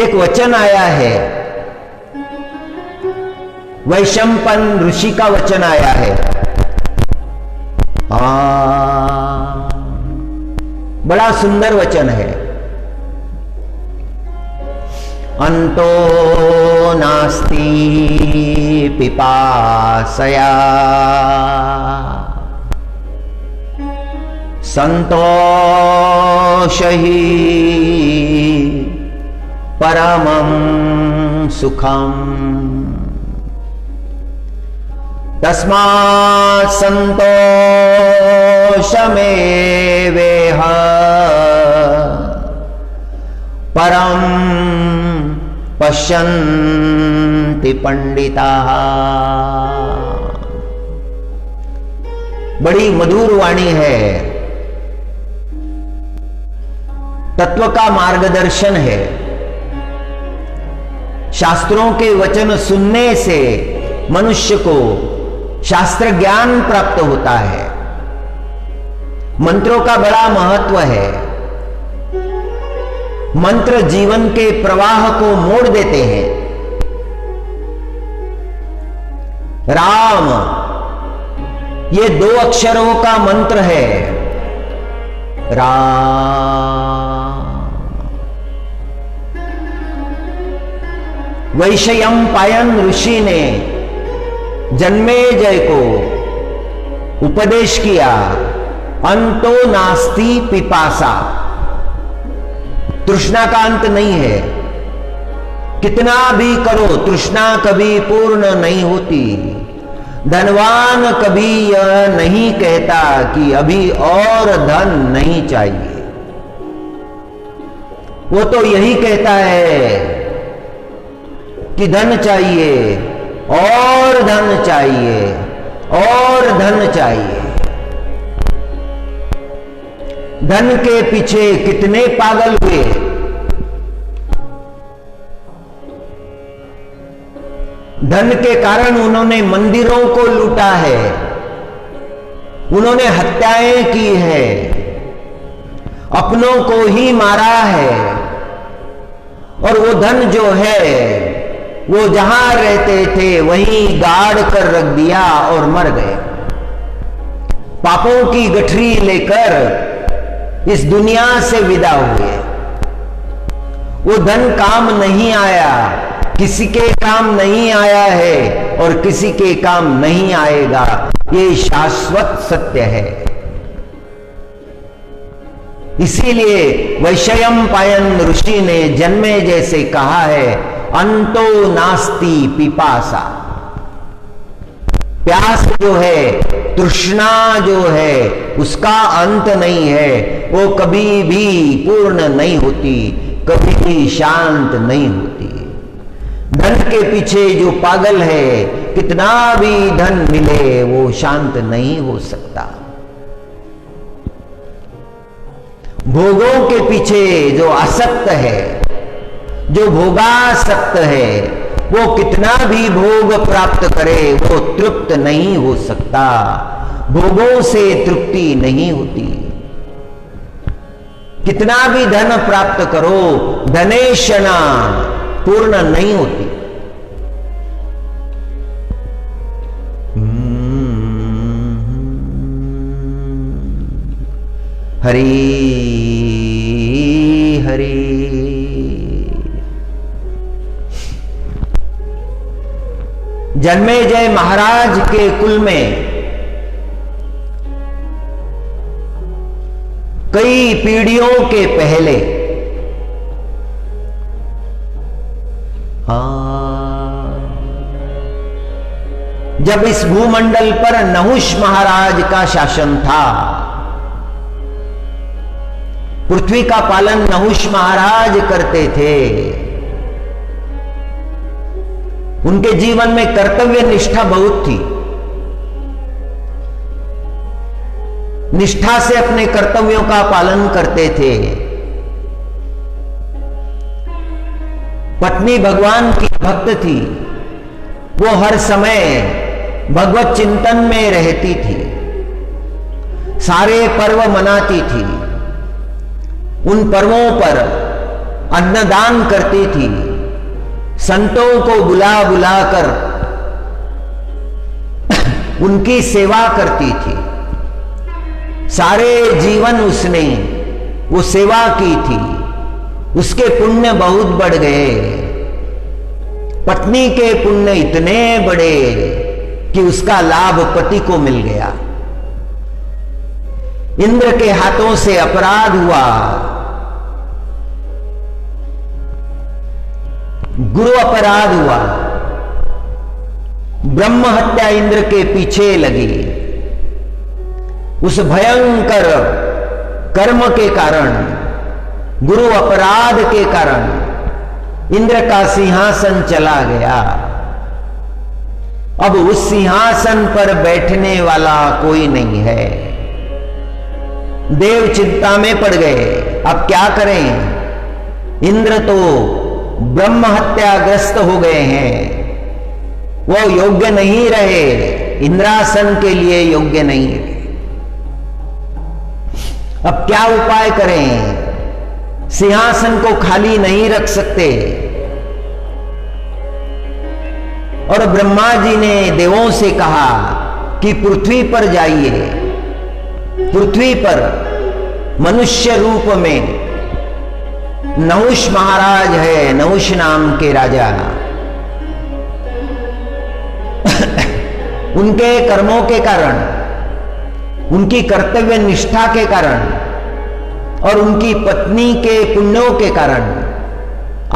A: एक वचन आया है, वैशंपायन ऋषि का वचन आया है। बड़ा सुंदर वचन है। अंतो नास्ति पिपासया संतोष ही परमं सुखम तस्मात् संतोषमेवेह परम पश्यन्ति पंडिताः। बड़ी मधुर वाणी है, तत्व का मार्गदर्शन है। शास्त्रों के वचन सुनने से मनुष्य को शास्त्र ज्ञान प्राप्त होता है। मंत्रों का बड़ा महत्व है। मंत्र जीवन के प्रवाह को मोड़ देते हैं। राम ये 2 अक्षरों का मंत्र है, राम। वैशंपायन ऋषि ने जन्मेजय को उपदेश किया, अंतो नास्ति पिपासा, तृष्णा का अंत नहीं है। कितना भी करो तृष्णा कभी पूर्ण नहीं होती। धनवान कभी यह नहीं कहता कि अभी और धन नहीं चाहिए। वो तो यही कहता है कि धन चाहिए और धन चाहिए और धन चाहिए। धन के पीछे कितने पागल हुए। धन के कारण उन्होंने मंदिरों को लूटा है, उन्होंने हत्याएं की है, अपनों को ही मारा है। और वो धन जो है वो जहां रहते थे वहीं गाड़ कर रख दिया और मर गए। पापों की गठरी लेकर इस दुनिया से विदा हुए। वो धन काम नहीं आया, किसी के काम नहीं आया है और किसी के काम नहीं आएगा, ये शाश्वत सत्य है। इसीलिए वैशयंपायन ऋषि ने जन्मे जैसे कहा है, अंतो नास्ति पिपासा। प्यास जो है, तृष्णा जो है, उसका अंत नहीं है, वो कभी भी पूर्ण नहीं होती, कभी भी शांत नहीं होती। धन के पीछे जो पागल है, कितना भी धन मिले वो शांत नहीं हो सकता। भोगों के पीछे जो आसक्त है, जो भोगासक्त है, वो कितना भी भोग प्राप्त करे वो तृप्त नहीं हो सकता। भोगों से तृप्ति नहीं होती। कितना भी धन प्राप्त करो, धनेशना पूर्ण नहीं होती। हरि हरि। जन्मेजय महाराज के कुल में कई पीढ़ियों के पहले जब इस भूमंडल पर नहुष महाराज का शासन था, पृथ्वी का पालन नहुष महाराज करते थे। उनके जीवन में कर्तव्य निष्ठा बहुत थी। निष्ठा से अपने कर्तव्यों का पालन करते थे। पत्नी भगवान की भक्त थी, वो हर समय भगवत चिंतन में रहती थी, सारे पर्व मनाती थी, उन पर्वों पर अन्नदान करती थी, संतों को बुला बुलाकर उनकी सेवा करती थी। सारे जीवन उसने वो सेवा की थी, उसके पुण्य बहुत बढ़ गए। पत्नी के पुण्य इतने बड़े कि उसका लाभ पति को मिल गया। इंद्र के हाथों से अपराध हुआ, गुरु अपराध हुआ, ब्रह्म हत्या इंद्र के पीछे लगी। उस भयंकर कर्म के कारण, गुरु अपराध के कारण इंद्र का सिंहासन चला गया। अब उस सिंहासन पर बैठने वाला कोई नहीं है। देव चिंता में पड़ गए, अब क्या करें। इंद्र तो ब्रह्म हत्याग्रस्त हो गए हैं, वो योग्य नहीं रहे, इंद्रासन के लिए योग्य नहीं है। अब क्या उपाय करें, सिंहासन को खाली नहीं रख सकते। और ब्रह्मा जी ने देवों से कहा कि पृथ्वी पर जाइए। पृथ्वी पर मनुष्य रूप में नहुष महाराज है, नहुष नाम के राजा। उनके कर्मों के कारण, उनकी कर्तव्य निष्ठा के कारण और उनकी पत्नी के पुण्यों के कारण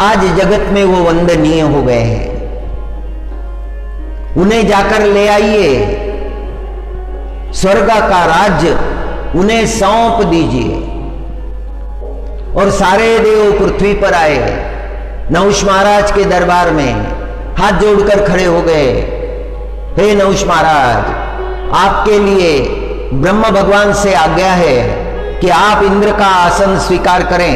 A: आज जगत में वो वंदनीय हो गए हैं। उन्हें जाकर ले आइए, स्वर्ग का राज्य उन्हें सौंप दीजिए। और सारे देव पृथ्वी पर आए, नहुष महाराज के दरबार में हाथ जोड़कर खड़े हो गए। हे नहुष महाराज, आपके लिए ब्रह्म भगवान से आज्ञा है कि आप इंद्र का आसन स्वीकार करें।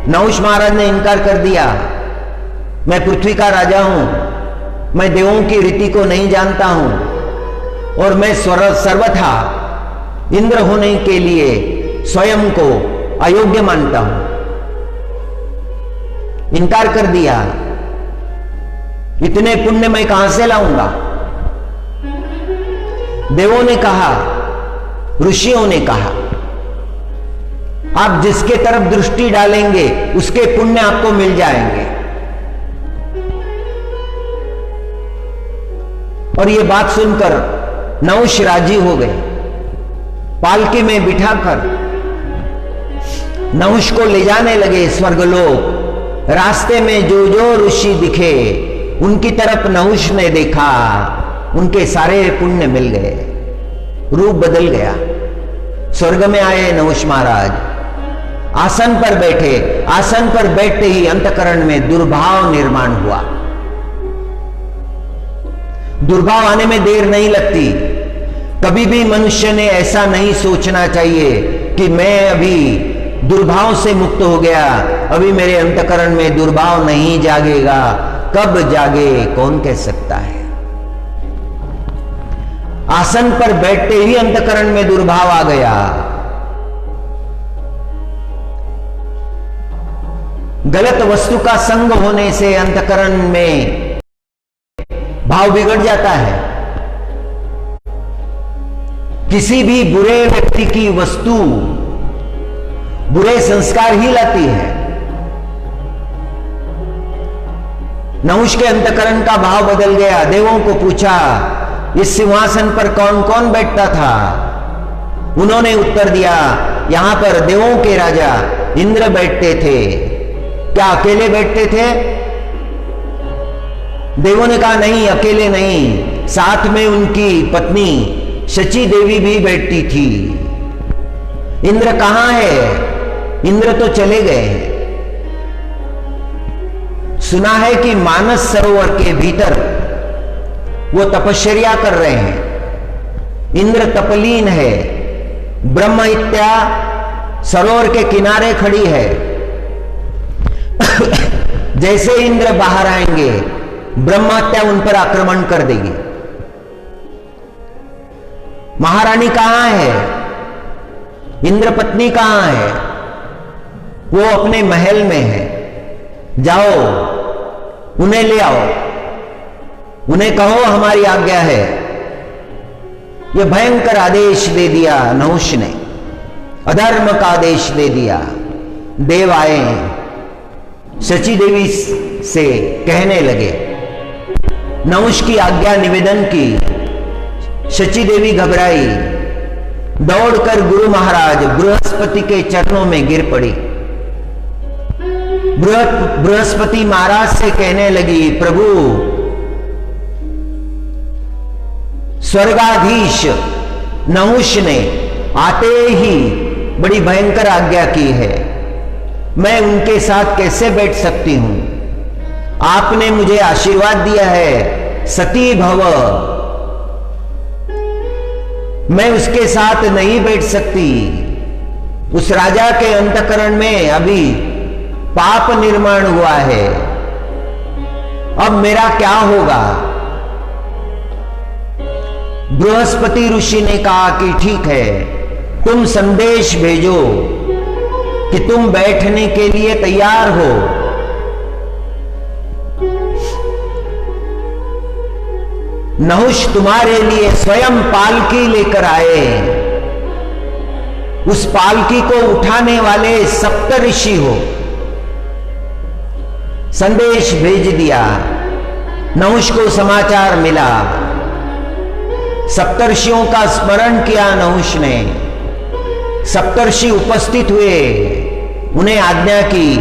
A: नहुष महाराज ने इनकार कर दिया, मैं पृथ्वी का राजा हूं, मैं देवों की रीति को नहीं जानता हूं और मैं सर्वथा इंद्र होने के लिए स्वयं को अयोग्य मानता हूं। इनकार कर दिया। इतने पुण्य मैं कहां से लाऊंगा? देवों ने कहा, ऋषियों ने कहा, आप जिसके तरफ दृष्टि डालेंगे उसके पुण्य आपको मिल जाएंगे। और यह बात सुनकर नहुष राजी हो गए। पालकी में बिठाकर नहुष को ले जाने लगे स्वर्गलोक। रास्ते में जो जो ऋषि दिखे उनकी तरफ नहुष ने देखा, उनके सारे पुण्य मिल गए, रूप बदल गया। स्वर्ग में आए नहुष महाराज, आसन पर बैठे। आसन पर बैठते ही अंतकरण में दुर्भाव निर्माण हुआ। दुर्भाव आने में देर नहीं लगती। कभी भी मनुष्य ने ऐसा नहीं सोचना चाहिए कि मैं अभी दुर्भाव से मुक्त हो गया, अभी मेरे अंतकरण में दुर्भाव नहीं जागेगा। कब जागे कौन कह सकता है। आसन पर बैठते ही अंतकरण में दुर्भाव आ गया। गलत वस्तु का संग होने से अंतकरण में भाव बिगड़ जाता है। किसी भी बुरे व्यक्ति की वस्तु बुरे संस्कार ही लाती है। नहुष के अंतकरण का भाव बदल गया। देवों को पूछा, इस सिंहासन पर कौन कौन बैठता था? उन्होंने उत्तर दिया, यहां पर देवों के राजा इंद्र बैठते थे। क्या अकेले बैठते थे? देवों ने कहा, नहीं, अकेले नहीं, साथ में उनकी पत्नी शची देवी भी बैठती थी। इंद्र कहां है? इंद्र तो चले गए हैं। सुना है कि मानस सरोवर के भीतर वो तपश्चर्या कर रहे हैं। इंद्र तपलीन है। ब्रह्म हत्या सरोवर के किनारे खड़ी है। जैसे इंद्र बाहर आएंगे, ब्रह्म हत्या उन पर आक्रमण कर देगी। महारानी कहां है? इंद्र पत्नी कहां है? वो अपने महल में है। जाओ, उन्हें ले आओ, उन्हें कहो हमारी आज्ञा है। यह भयंकर आदेश दे दिया नहुष ने, अधर्म का आदेश दे दिया। देव आए, शची देवी से कहने लगे, नहुष की आज्ञा निवेदन की। शची देवी घबराई, दौड़कर गुरु महाराज बृहस्पति के चरणों में गिर पड़ी। बृहस्पति महाराज से कहने लगी, प्रभु, स्वर्गाधीश नहुष ने आते ही बड़ी भयंकर आज्ञा की है। मैं उनके साथ कैसे बैठ सकती हूं? आपने मुझे आशीर्वाद दिया है, सती भव। मैं उसके साथ नहीं बैठ सकती। उस राजा के अंतकरण में अभी पाप निर्माण हुआ है। अब मेरा क्या होगा? बृहस्पति ऋषि ने कहा कि ठीक है, तुम संदेश भेजो कि तुम बैठने के लिए तैयार हो। नहुष तुम्हारे लिए स्वयं पालकी लेकर आए। उस पालकी को उठाने वाले सप्तऋषि हो। संदेश भेज दिया। नहुष को समाचार मिला। सप्तर्षियों का स्मरण किया नहुष ने। सप्तर्षि उपस्थित हुए, उन्हें आज्ञा की,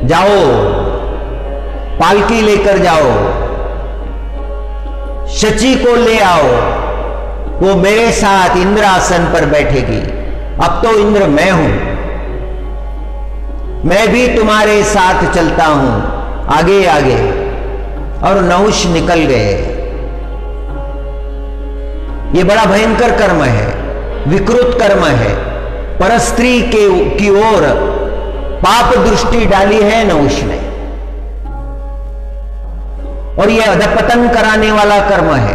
A: जाओ पालकी लेकर जाओ, शची को ले आओ, वो मेरे साथ इंद्रासन पर बैठेगी। अब तो इंद्र मैं हूं, मैं भी तुम्हारे साथ चलता हूं, आगे आगे। और नहुष निकल गए। ये बड़ा भयंकर कर्म है, विकृत कर्म है। परस्त्री की ओर पाप दृष्टि डाली है नहुष ने, और यह अधपतन कराने वाला कर्म है।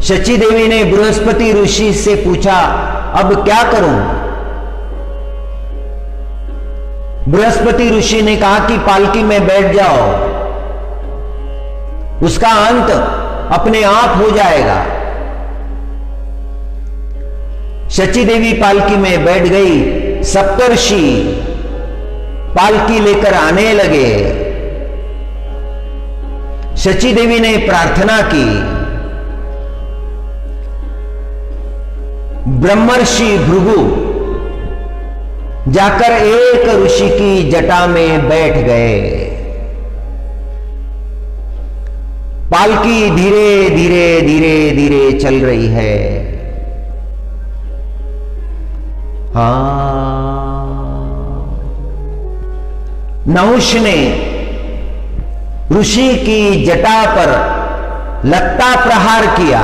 A: शची देवी ने बृहस्पति ऋषि से पूछा, अब क्या करूं? बृहस्पति ऋषि ने कहा कि पालकी में बैठ जाओ, उसका अंत अपने आप हो जाएगा। शची देवी पालकी में बैठ गई। सप्तर्षि पालकी लेकर आने लगे। शची देवी ने प्रार्थना की, ब्रह्मर्षि भृगु जाकर एक ऋषि की जटा में बैठ गए। पालकी धीरे धीरे धीरे धीरे चल रही है। नहुष ने ऋषि की जटा पर लत्ता प्रहार किया,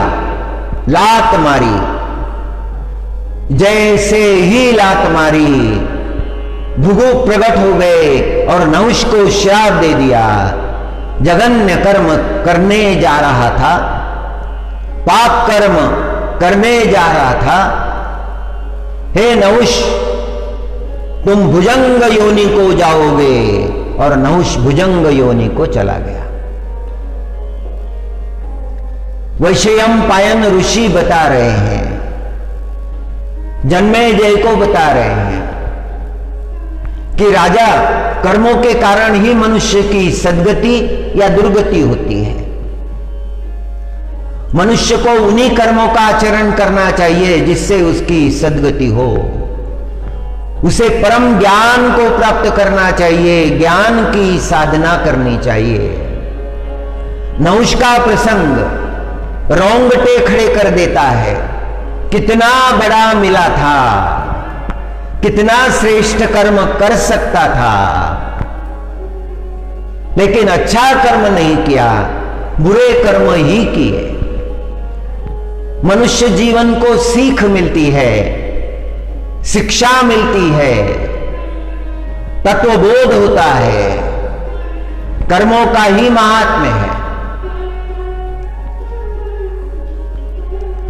A: लात मारी। जैसे ही लात मारी, भृगु प्रकट हो गए और नहुष को श्राप दे दिया। जघन्य कर्म करने जा रहा था, पाप कर्म करने जा रहा था। हे नहुष, तुम भुजंग योनि को जाओगे। और नहुष भुजंग योनि को चला गया। वैशेयम ऋषि बता रहे हैं, जन्मेजय को बता रहे हैं कि राजा, कर्मों के कारण ही मनुष्य की सद्गति या दुर्गति होती है। मनुष्य को उन्हीं कर्मों का आचरण करना चाहिए जिससे उसकी सद्गति हो। उसे परम ज्ञान को प्राप्त करना चाहिए, ज्ञान की साधना करनी चाहिए। नहुष का प्रसंग रोंगटे खड़े कर देता है। कितना बड़ा मिला था, कितना श्रेष्ठ कर्म कर सकता था, लेकिन अच्छा कर्म नहीं किया, बुरे कर्म ही किए। मनुष्य जीवन को सीख मिलती है, शिक्षा मिलती है, तत्वबोध होता है। कर्मों का ही महात्म्य है।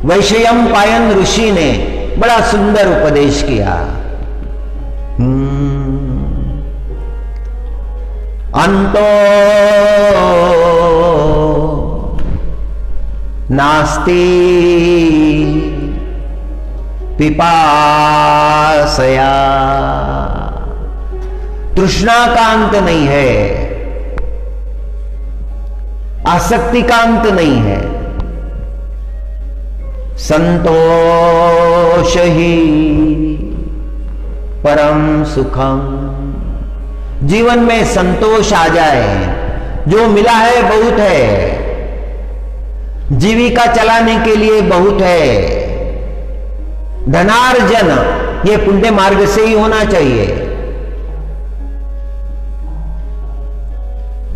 A: वैशेयम पायन ऋषि ने बड़ा सुंदर उपदेश किया। अंतो नास्ति पिपासया, तृष्णा का अंत नहीं है, आसक्ति का अंत नहीं है। संतोष ही परम सुखम, जीवन में संतोष आ जाए। जो मिला है बहुत है, जीविका चलाने के लिए बहुत है। धनार्जन ये पुण्य मार्ग से ही होना चाहिए।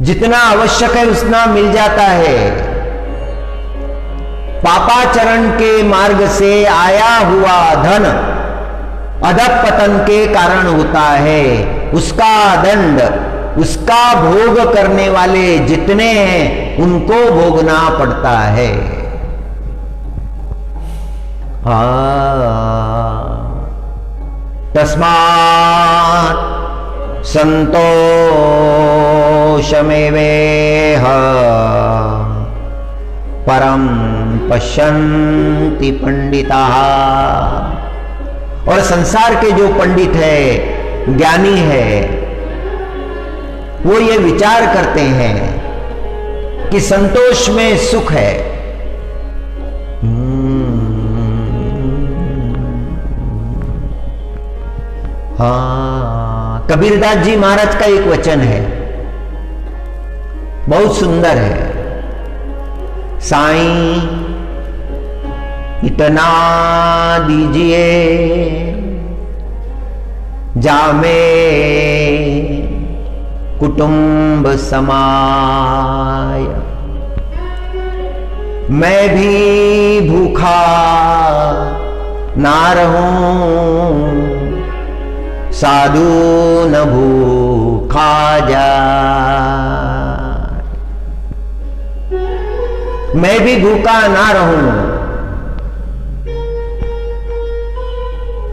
A: जितना आवश्यक है उतना मिल जाता है। पापाचरण के मार्ग से आया हुआ धन अधपतन के कारण होता है। उसका दंड, उसका भोग करने वाले जितने हैं उनको भोगना पड़ता है। तस्मात् संतोषमेवेह परम पश्यन्ति पंडिताः। और संसार के जो पंडित है, ज्ञानी है, वो ये विचार करते हैं कि संतोष में सुख है। कबीरदास जी महाराज का एक वचन है, बहुत सुंदर है। साईं इतना दीजिए जामे कुटुंब समाय, मैं भी भूखा ना रहूं, साधु न भूखा जाए। मैं भी भूखा ना रहूं,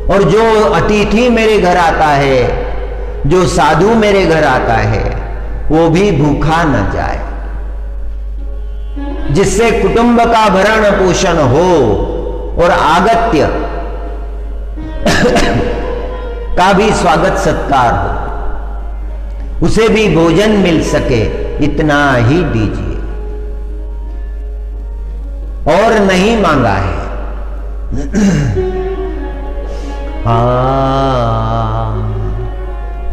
A: और जो अतिथि मेरे घर आता है, जो साधु मेरे घर आता है, वो भी भूखा न जाए, जिससे कुटुंब का भरण पोषण हो और आगत्य का भी स्वागत सत्कार हो, उसे भी भोजन मिल सके, इतना ही दीजिए, और नहीं मांगा है।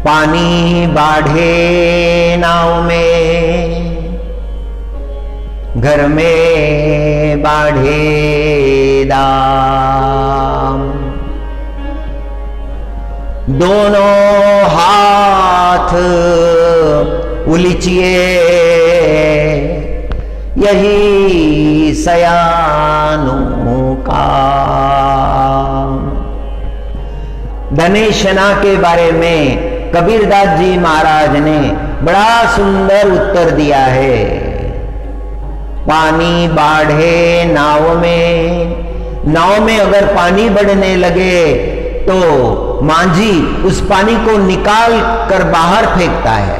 A: पानी बाढ़े नाव में, घर में बाढ़े दाम, दोनों हाथ उलीचिए, यही सयानों का। धनेशना के बारे में कबीरदास जी महाराज ने बड़ा सुंदर उत्तर दिया है। पानी बाढ़े नाव में अगर पानी बढ़ने लगे तो मांझी उस पानी को निकाल कर बाहर फेंकता है,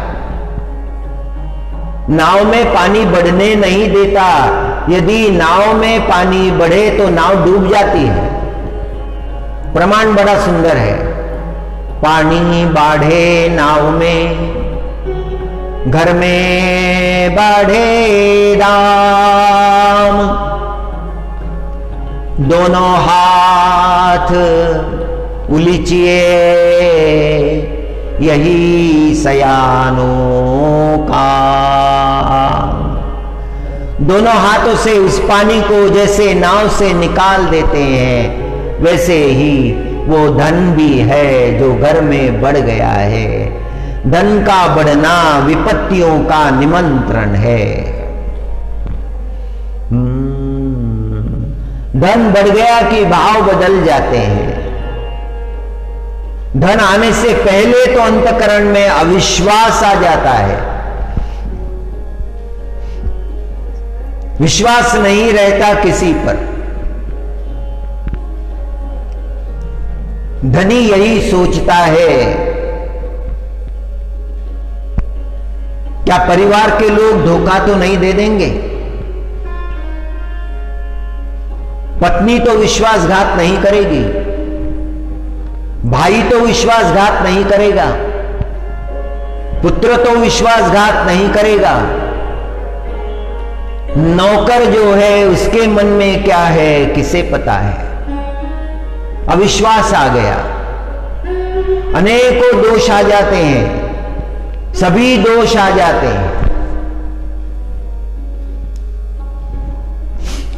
A: नाव में पानी बढ़ने नहीं देता। यदि नाव में पानी बढ़े तो नाव डूब जाती है। प्रमाण बड़ा सुंदर है। पानी बाढ़े नाव में, घर में बाढ़े दाम, दोनों हाथ उलीचिए, यही सयानों का। दोनों हाथों से उस पानी को जैसे नाव से निकाल देते हैं, वैसे ही वो धन भी है जो घर में बढ़ गया है। धन का बढ़ना विपत्तियों का निमंत्रण है। धन बढ़ गया कि भाव बदल जाते हैं। धन आने से पहले तो अंतकरण में अविश्वास आ जाता है, विश्वास नहीं रहता किसी पर। धनी यही सोचता है, क्या परिवार के लोग धोखा तो नहीं दे देंगे, पत्नी तो विश्वासघात नहीं करेगी, भाई तो विश्वासघात नहीं करेगा, पुत्र तो विश्वासघात नहीं करेगा, नौकर जो है उसके मन में क्या है किसे पता है। अविश्वास आ गया, अनेकों दोष आ जाते हैं, सभी दोष आ जाते हैं।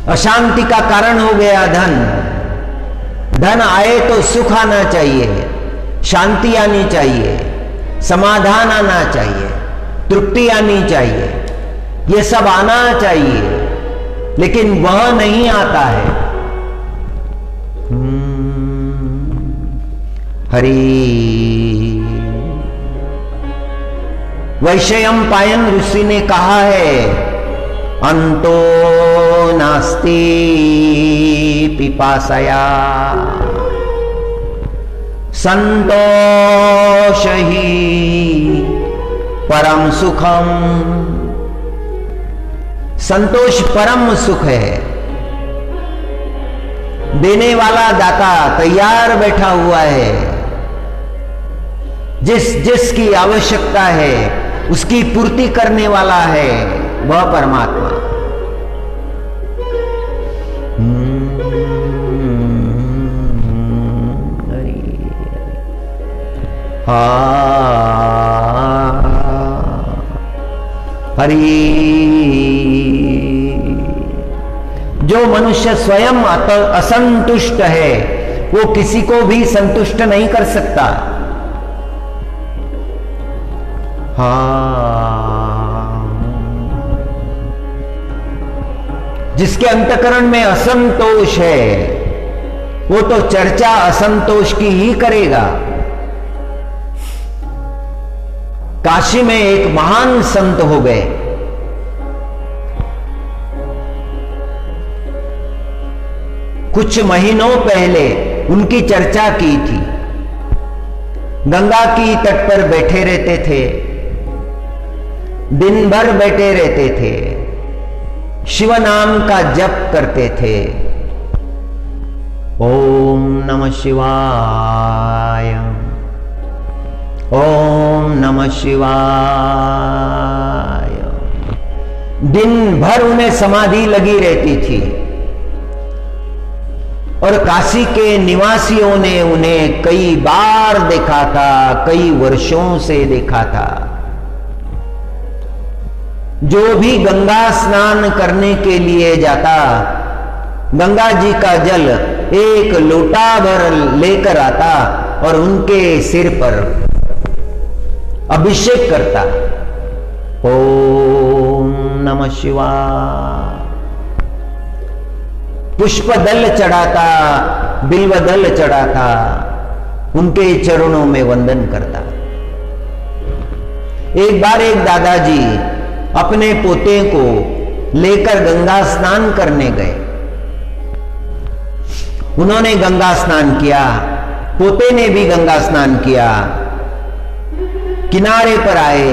A: अशांति का कारण हो गया धन। धन आए तो सुख आना चाहिए, शांति आनी चाहिए, समाधान आना चाहिए, तृप्ति आनी चाहिए, ये सब आना चाहिए, लेकिन वह नहीं आता है। हरि वैशयम पायन ऋषि ने कहा है, अंतो नास्ति पिपासया संतोष ही परम सुखम। संतोष परम सुख है। देने वाला दाता तैयार बैठा हुआ है, जिसकी आवश्यकता है उसकी पूर्ति करने वाला है वह परमात्मा। हरि जो मनुष्य स्वयं असंतुष्ट है वो किसी को भी संतुष्ट नहीं कर सकता। जिसके अंतकरण में असंतोष है वो तो चर्चा असंतोष की ही करेगा। काशी में एक महान संत हो गए, कुछ महीनों पहले उनकी चर्चा की थी। गंगा की तट पर बैठे रहते थे, दिन भर बैठे रहते थे, शिव नाम का जप करते थे। ओम नमः शिवाय, ओम नमः शिवाय। दिन भर उन्हें समाधि लगी रहती थी और काशी के निवासियों ने उन्हें कई बार देखा था, कई वर्षों से देखा था। जो भी गंगा स्नान करने के लिए जाता, गंगा जी का जल एक लोटा भर लेकर आता और उनके सिर पर अभिषेक करता। ओम नमः शिवाय। पुष्प दल चढ़ाता, बिल्व दल चढ़ाता, उनके चरणों में वंदन करता। एक बार एक दादाजी अपने पोते को लेकर गंगा स्नान करने गए। उन्होंने गंगा स्नान किया, पोते ने भी गंगा स्नान किया। किनारे पर आए,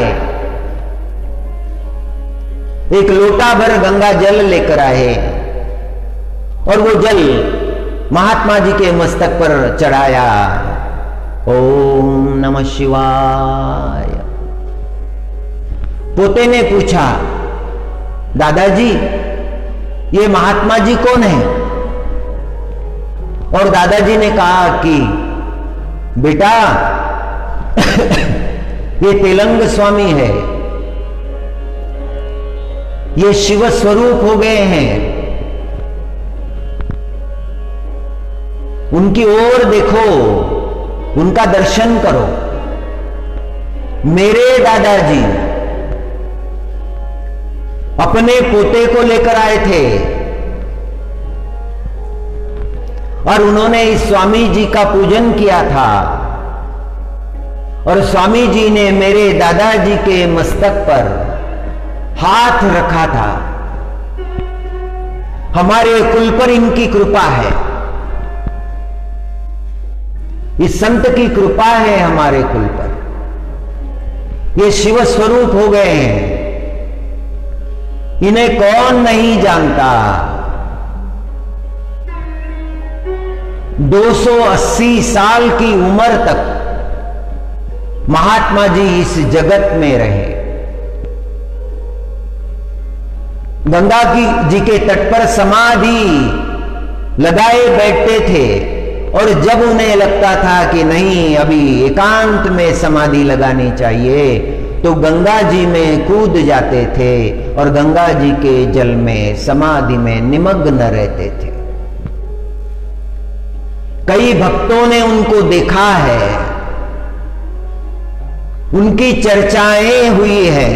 A: एक लोटा भर गंगा जल लेकर आए और वो जल महात्मा जी के मस्तक पर चढ़ाया। ओम नमः शिवाय। पोते ने पूछा, दादाजी ये महात्मा जी कौन है? और दादाजी ने कहा कि बेटा ये तेलंग स्वामी है, ये शिव स्वरूप हो गए हैं। उनकी ओर देखो, उनका दर्शन करो। मेरे दादाजी अपने पोते को लेकर आए थे और उन्होंने इस स्वामी जी का पूजन किया था और स्वामी जी ने मेरे दादाजी के मस्तक पर हाथ रखा था। हमारे कुल पर इनकी कृपा है, इस संत की कृपा है हमारे कुल पर। ये शिव स्वरूप हो गए हैं, इन्हें कौन नहीं जानता। 280 साल की उम्र तक महात्मा जी इस जगत में रहे। गंगा जी के तट पर समाधि लगाए बैठते थे और जब उन्हें लगता था कि नहीं अभी एकांत में समाधि लगानी चाहिए तो गंगा जी में कूद जाते थे और गंगा जी के जल में समाधि में निमग्न रहते थे। कई भक्तों ने उनको देखा है, उनकी चर्चाएं हुई है।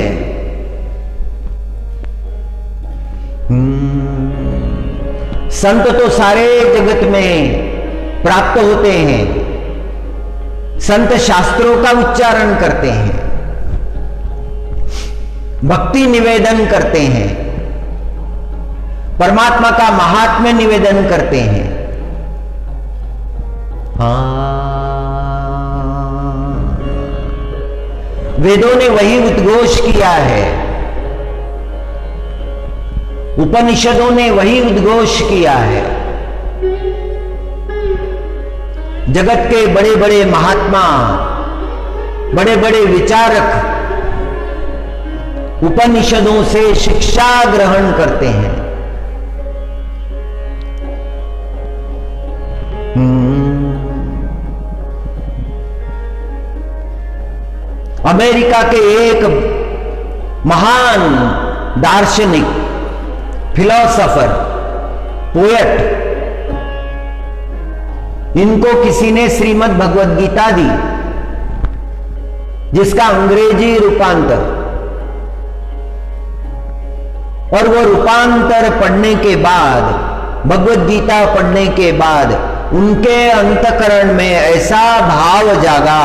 A: संत तो सारे जगत में प्राप्त होते हैं, संत शास्त्रों का उच्चारण करते हैं, भक्ति निवेदन करते हैं, परमात्मा का महात्म्य निवेदन करते हैं। वेदों ने वही उद्घोष किया है, उपनिषदों ने वही उद्घोष किया है। जगत के बड़े बड़े महात्मा, बड़े बड़े विचारक उपनिषदों से शिक्षा ग्रहण करते हैं। अमेरिका के एक महान दार्शनिक, फिलोसोफर, पोएट, इनको किसी ने श्रीमद् भगवद गीता दी जिसका अंग्रेजी रूपांतर और वो रूपांतर पढ़ने के बाद, भगवद गीता पढ़ने के बाद उनके अंतकरण में ऐसा भाव जागा,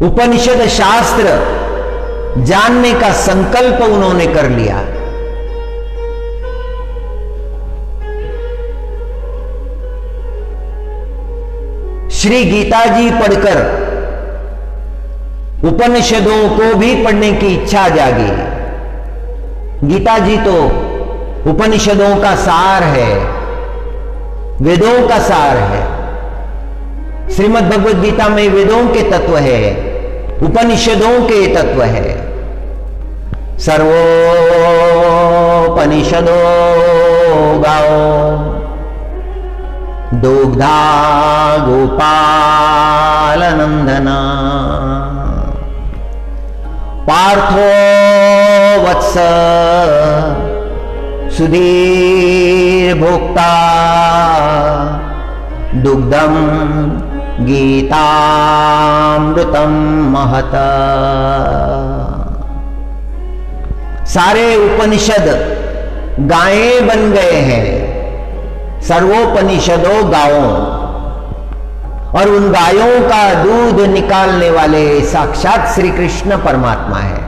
A: उपनिषद शास्त्र जानने का संकल्प उन्होंने कर लिया। श्री गीता जी पढ़कर उपनिषदों को भी पढ़ने की इच्छा जागी। गीता जी तो उपनिषदों का सार है, वेदों का सार है। श्रीमद् भगवद गीता में वेदों के तत्व है, उपनिषदों के तत्व है। सर्वोपनिषदो गाओ दुग्धा गोपाल नंदना पार्थो वत्स सुधीर भोक्ता दुग्धम गीतामृतम महत। सारे उपनिषद गायें बन गए हैं, सर्वोपनिषदों गायों, और उन गायों का दूध निकालने वाले साक्षात श्री कृष्ण परमात्मा है।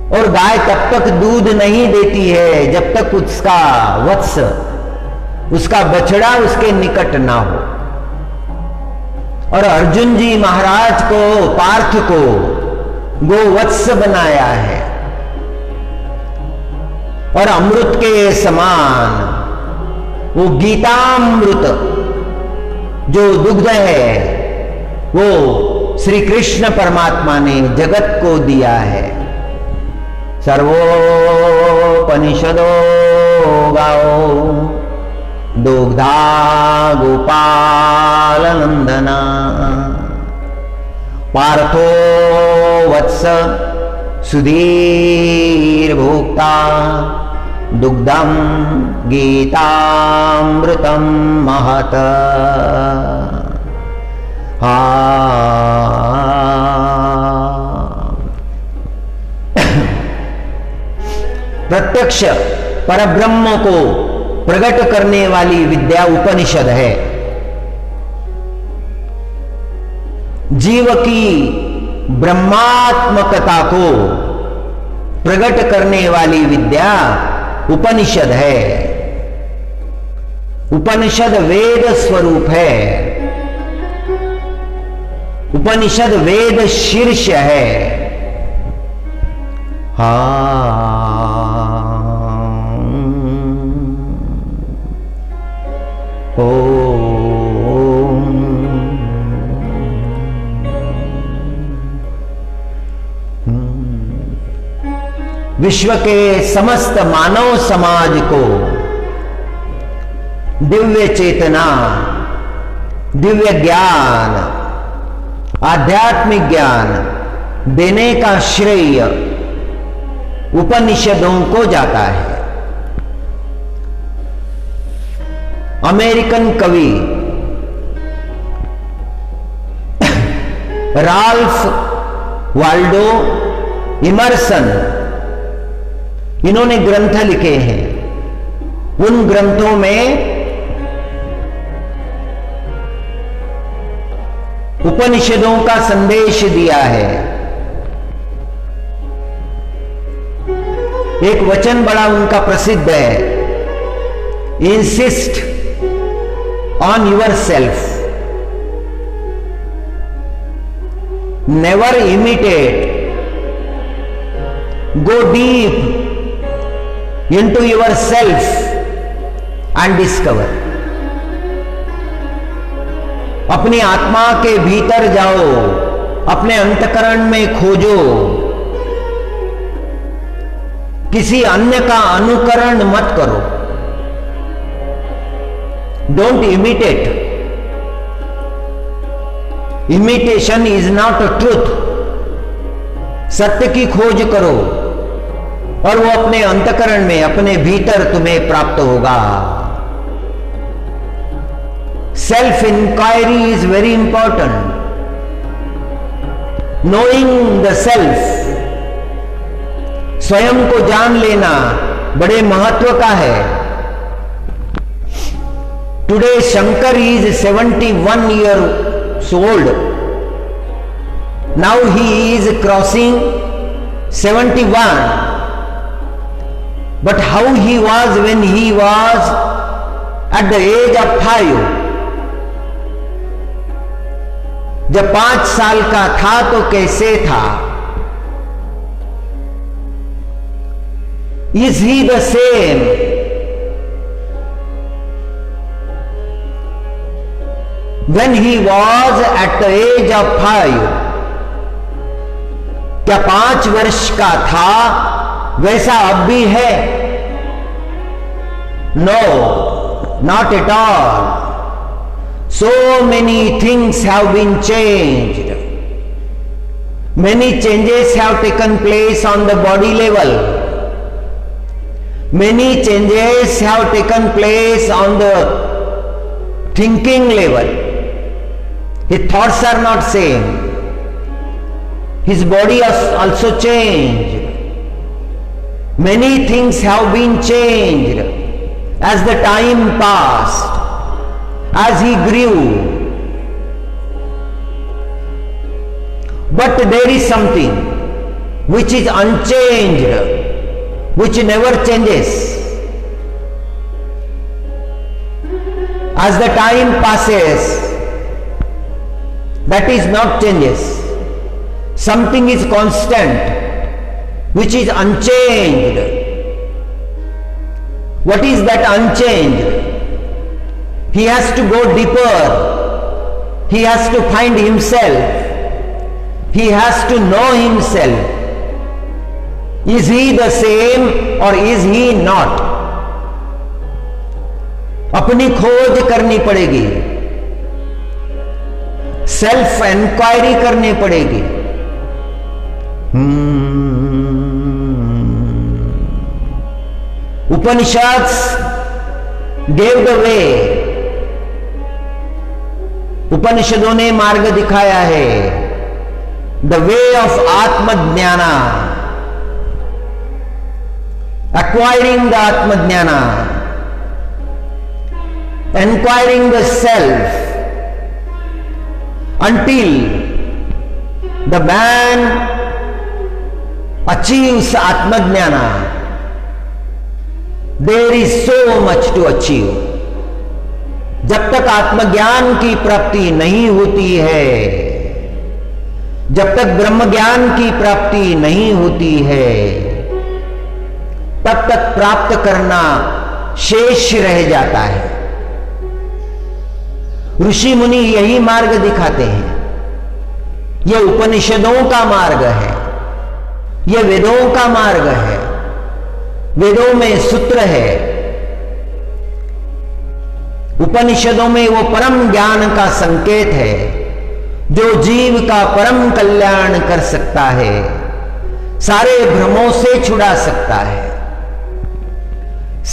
A: और गाय तब तक दूध नहीं देती है जब तक उसका वत्स, उसका बछड़ा उसके निकट ना हो। और अर्जुन जी महाराज को, पार्थ को गोवत्स बनाया है, और अमृत के समान वो गीतामृत जो दुग्ध है वो श्री कृष्ण परमात्मा ने जगत को दिया है। सर्वोपनिषदो गाओ दुग्धा गोपाल नंदना पार्थो वत्स सुधीर भोक्ता दुग्धम गीतामृतम महत। प्रत्यक्ष परब्रह्म को प्रकट करने वाली विद्या उपनिषद है। जीव की ब्रह्मात्मकता को प्रकट करने वाली विद्या उपनिषद है। उपनिषद वेद स्वरूप है, उपनिषद वेद शीर्ष है। विश्व के समस्त मानव समाज को दिव्य चेतना, दिव्य ज्ञान, आध्यात्मिक ज्ञान देने का श्रेय उपनिषदों को जाता है। अमेरिकन कवि राल्फ वाल्डो इमर्सन, इन्होंने ग्रंथ लिखे हैं। उन ग्रंथों में उपनिषदों का संदेश दिया है। एक वचन बड़ा उनका प्रसिद्ध है, insist on your self, never imitate, go deep into yourself and discover। अपनी आत्मा के भीतर जाओ, अपने अंतकरण में खोजो, किसी अन्य का अनुकरण मत करो। Don't imitate, imitation is not a truth. सत्य की खोज करो और वो अपने अंतकरण में, अपने भीतर तुम्हें प्राप्त होगा। Self inquiry is very important. Knowing the self, स्वयं को जान लेना बड़े महत्व का है। Today Shankar is 71 years old. Now he is crossing 71. But how he was when he was at the age of 5? जब 5 साल का था तो कैसे था? Is he the same? When he was at the age of 5, क्या 5 वर्ष का था वैसा अब भी है? No, not at all. So many things have been changed. Many changes have taken place on the body level. Many changes have taken place on the thinking level. His thoughts are not same. His body has also changed. Many things have been changed as the time passed, as he grew. But there is something which is unchanged, which never changes. As the time passes, that is not changes. Something is constant, which is unchanged. What is that unchanged? He has to go deeper. He has to find himself. He has to know himself. Is he the same or is he not? अपनी खोज करनी पड़ेगी, self inquiry करनी पड़ेगी। उपनिषद gave the way. उपनिषदों ने मार्ग दिखाया है, the way of आत्मज्ञाना, acquiring the आत्मज्ञाना, inquiring the self, until the man achieves आत्मज्ञाना. There is so much to achieve. जब तक आत्मज्ञान की प्राप्ति नहीं होती है, जब तक ब्रह्म ज्ञान की प्राप्ति नहीं होती है, तब तक प्राप्त करना शेष रह जाता है। ऋषि मुनि यही मार्ग दिखाते हैं। यह उपनिषदों का मार्ग है, यह वेदों का मार्ग है। वेदों में सूत्र है, उपनिषदों में वो परम ज्ञान का संकेत है जो जीव का परम कल्याण कर सकता है, सारे भ्रमों से छुड़ा सकता है।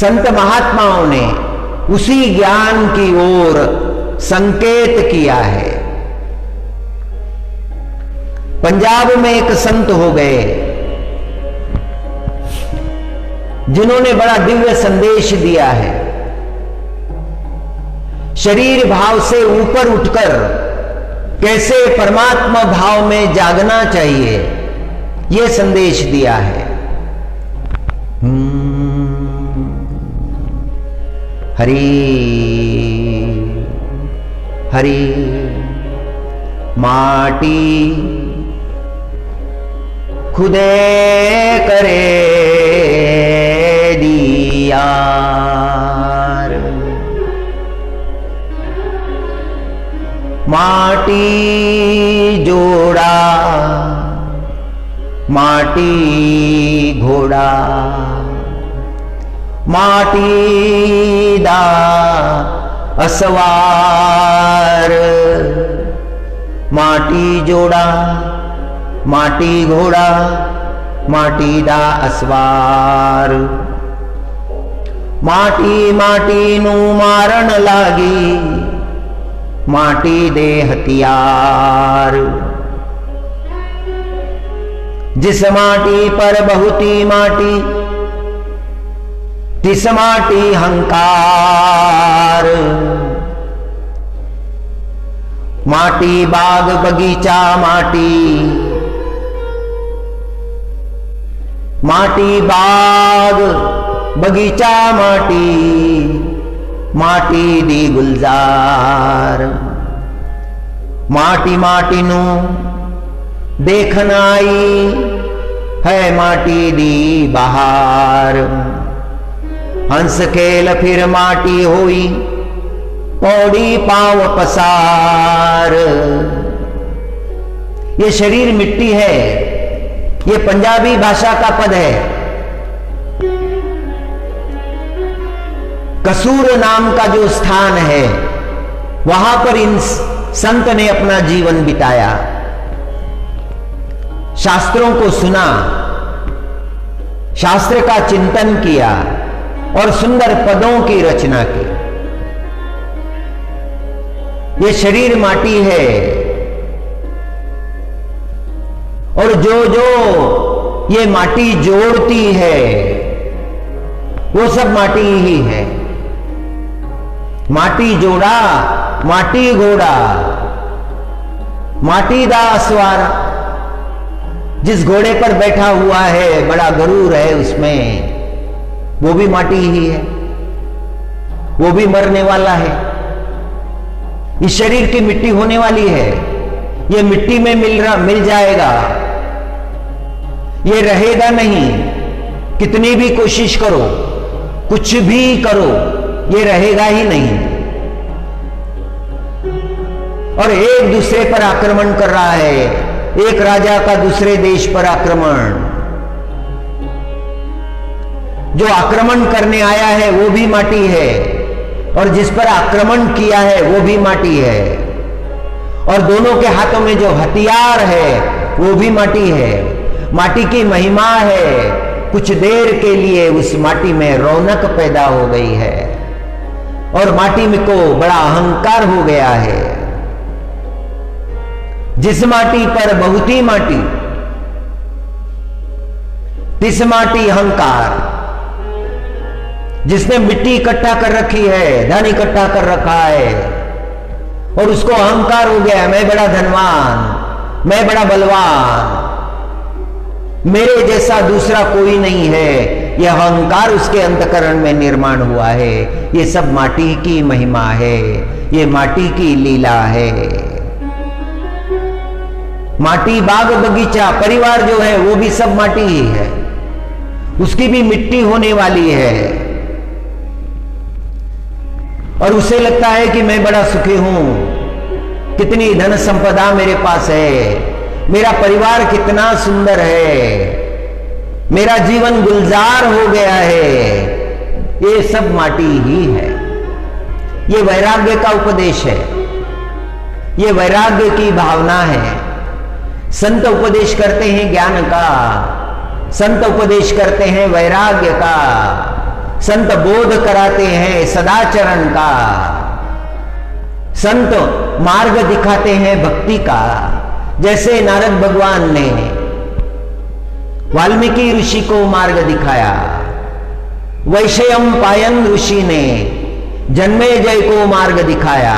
A: संत महात्माओं ने उसी ज्ञान की ओर संकेत किया है। पंजाब में एक संत हो गए जिन्होंने बड़ा दिव्य संदेश दिया है। शरीर भाव से ऊपर उठकर कैसे परमात्मा भाव में जागना चाहिए, यह संदेश दिया है। हरि हरि माटी खुदे करे दिया, माटी जोड़ा माटी घोड़ा, माटी दा असवार, माटी जोड़ा माटी घोड़ा, माटी दा असवार। माटी माटी नू मारण लागी, माटी दे हथियार। जिस माटी पर बहुती माटी, तिस माटी हंकार। माटी बाग बगीचा माटी, माटी बाग बगीचा माटी, माटी दी गुलजार। माटी माटी नू देखन आई, है माटी दी बहार। हंस खेल फिर माटी होई, पौड़ी पांव पसार। ये शरीर मिट्टी है, ये पंजाबी भाषा का पद है। कसूर नाम का जो स्थान है, वहां पर इन संत ने अपना जीवन बिताया, शास्त्रों को सुना, शास्त्र का चिंतन किया और सुंदर पदों की रचना की। ये शरीर माटी है और जो जो ये माटी जोड़ती है वो सब माटी ही है। माटी जोड़ा माटी घोड़ा, माटी दा असवार। जिस घोड़े पर बैठा हुआ है, बड़ा गरूर है उसमें, वो भी माटी ही है, वो भी मरने वाला है। इस शरीर की मिट्टी होने वाली है, ये मिट्टी में मिल जाएगा, ये रहेगा नहीं। कितनी भी कोशिश करो, कुछ भी करो, ये रहेगा ही नहीं। और एक दूसरे पर आक्रमण कर रहा है, एक राजा का दूसरे देश पर आक्रमण। जो आक्रमण करने आया है वो भी माटी है, और जिस पर आक्रमण किया है वो भी माटी है। और दोनों के हाथों में जो हथियार है वो भी माटी है। माटी की महिमा है, कुछ देर के लिए उस माटी में रौनक पैदा हो गई है और माटी में को बड़ा अहंकार हो गया है। जिस माटी पर बहुती माटी, तिस माटी अहंकार। जिसने मिट्टी इकट्ठा कर रखी है, धन इकट्ठा कर रखा है और उसको अहंकार हो गया, मैं बड़ा धनवान, मैं बड़ा बलवान, मेरे जैसा दूसरा कोई नहीं है। यह अहंकार उसके अंतकरण में निर्माण हुआ है। ये सब माटी की महिमा है, ये माटी की लीला है। माटी बाग बगीचा परिवार जो है वो भी सब माटी ही है, उसकी भी मिट्टी होने वाली है। और उसे लगता है कि मैं बड़ा सुखी हूं, कितनी धन संपदा मेरे पास है, मेरा परिवार कितना सुंदर है, मेरा जीवन गुलजार हो गया है। ये सब माटी ही है। ये वैराग्य का उपदेश है, ये वैराग्य की भावना है। संत उपदेश करते हैं ज्ञान का, संत उपदेश करते हैं वैराग्य का, संत बोध कराते हैं सदाचरण का, संत मार्ग दिखाते हैं भक्ति का। जैसे नारद भगवान ने वाल्मीकि ऋषि को मार्ग दिखाया, वैशयम पायन ऋषि ने जन्मेजय को मार्ग दिखाया।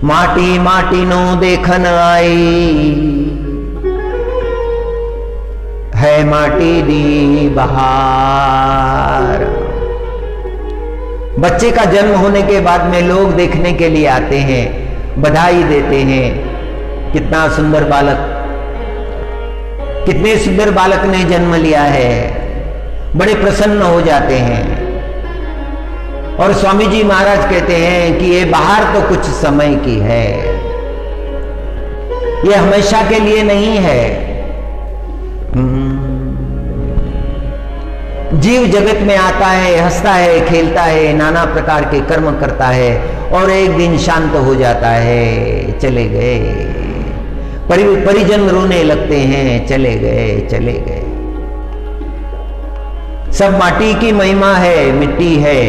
A: माटी माटी नो देखन आई, है माटी दी बहार। बच्चे का जन्म होने के बाद में लोग देखने के लिए आते हैं, बधाई देते हैं, कितना सुंदर बालक, कितने सुंदर बालक ने जन्म लिया है, बड़े प्रसन्न हो जाते हैं। और स्वामी जी महाराज कहते हैं कि ये बाहर तो कुछ समय की है, ये हमेशा के लिए नहीं है। जीव जगत में आता है, हंसता है, खेलता है, नाना प्रकार के कर्म करता है और एक दिन शांत हो जाता है, चले गए। परिजन रोने लगते हैं, चले गए चले गए। सब माटी की महिमा है, मिट्टी है।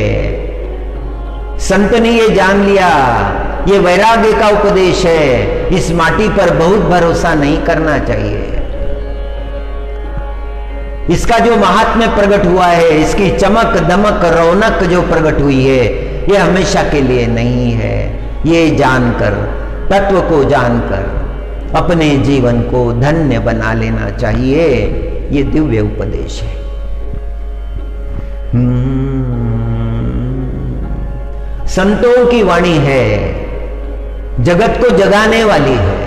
A: संत ने ये जान लिया ये वैराग्य का उपदेश है। इस माटी पर बहुत भरोसा नहीं करना चाहिए। इसका जो महात्म्य प्रकट हुआ है, इसकी चमक दमक रौनक जो प्रकट हुई है, ये हमेशा के लिए नहीं है। ये जानकर, तत्व को जानकर अपने जीवन को धन्य बना लेना चाहिए। ये दिव्य उपदेश है। संतों की वाणी है, जगत को जगाने वाली है।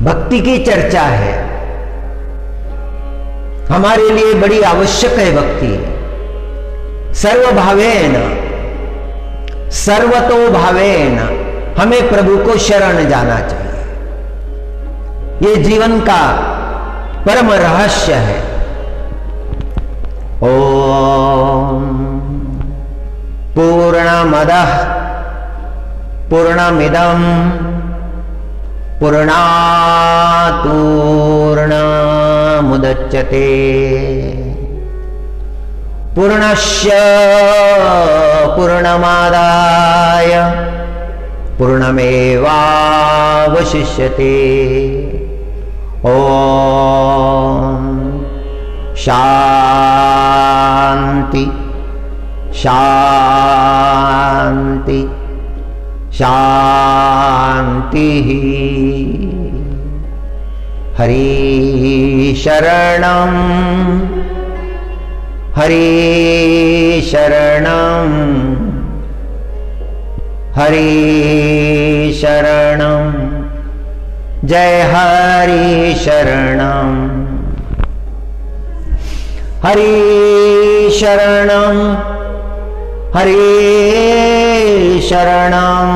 A: भक्ति की चर्चा है, हमारे लिए बड़ी आवश्यक है भक्ति। सर्वभावेन, सर्वतो भावेन हमें प्रभु को शरण जाना चाहिए। ये जीवन का परम रहस्य है। ओम पूर्णमदः पूर्णमिदं पूर्णात् पूर्णमुदच्यते पूर्णस्य पूर्णमादाय पूर्णमेवावशिष्यते। ओम शांति शांति शांति। हरि शरणं हरि शरणं हरि शरणं। जय हरि शरणं हरि शरणं हरि शरणं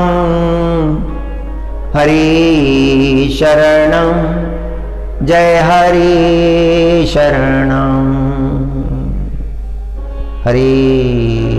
A: हरि शरणं। जय हरि शरणं हरि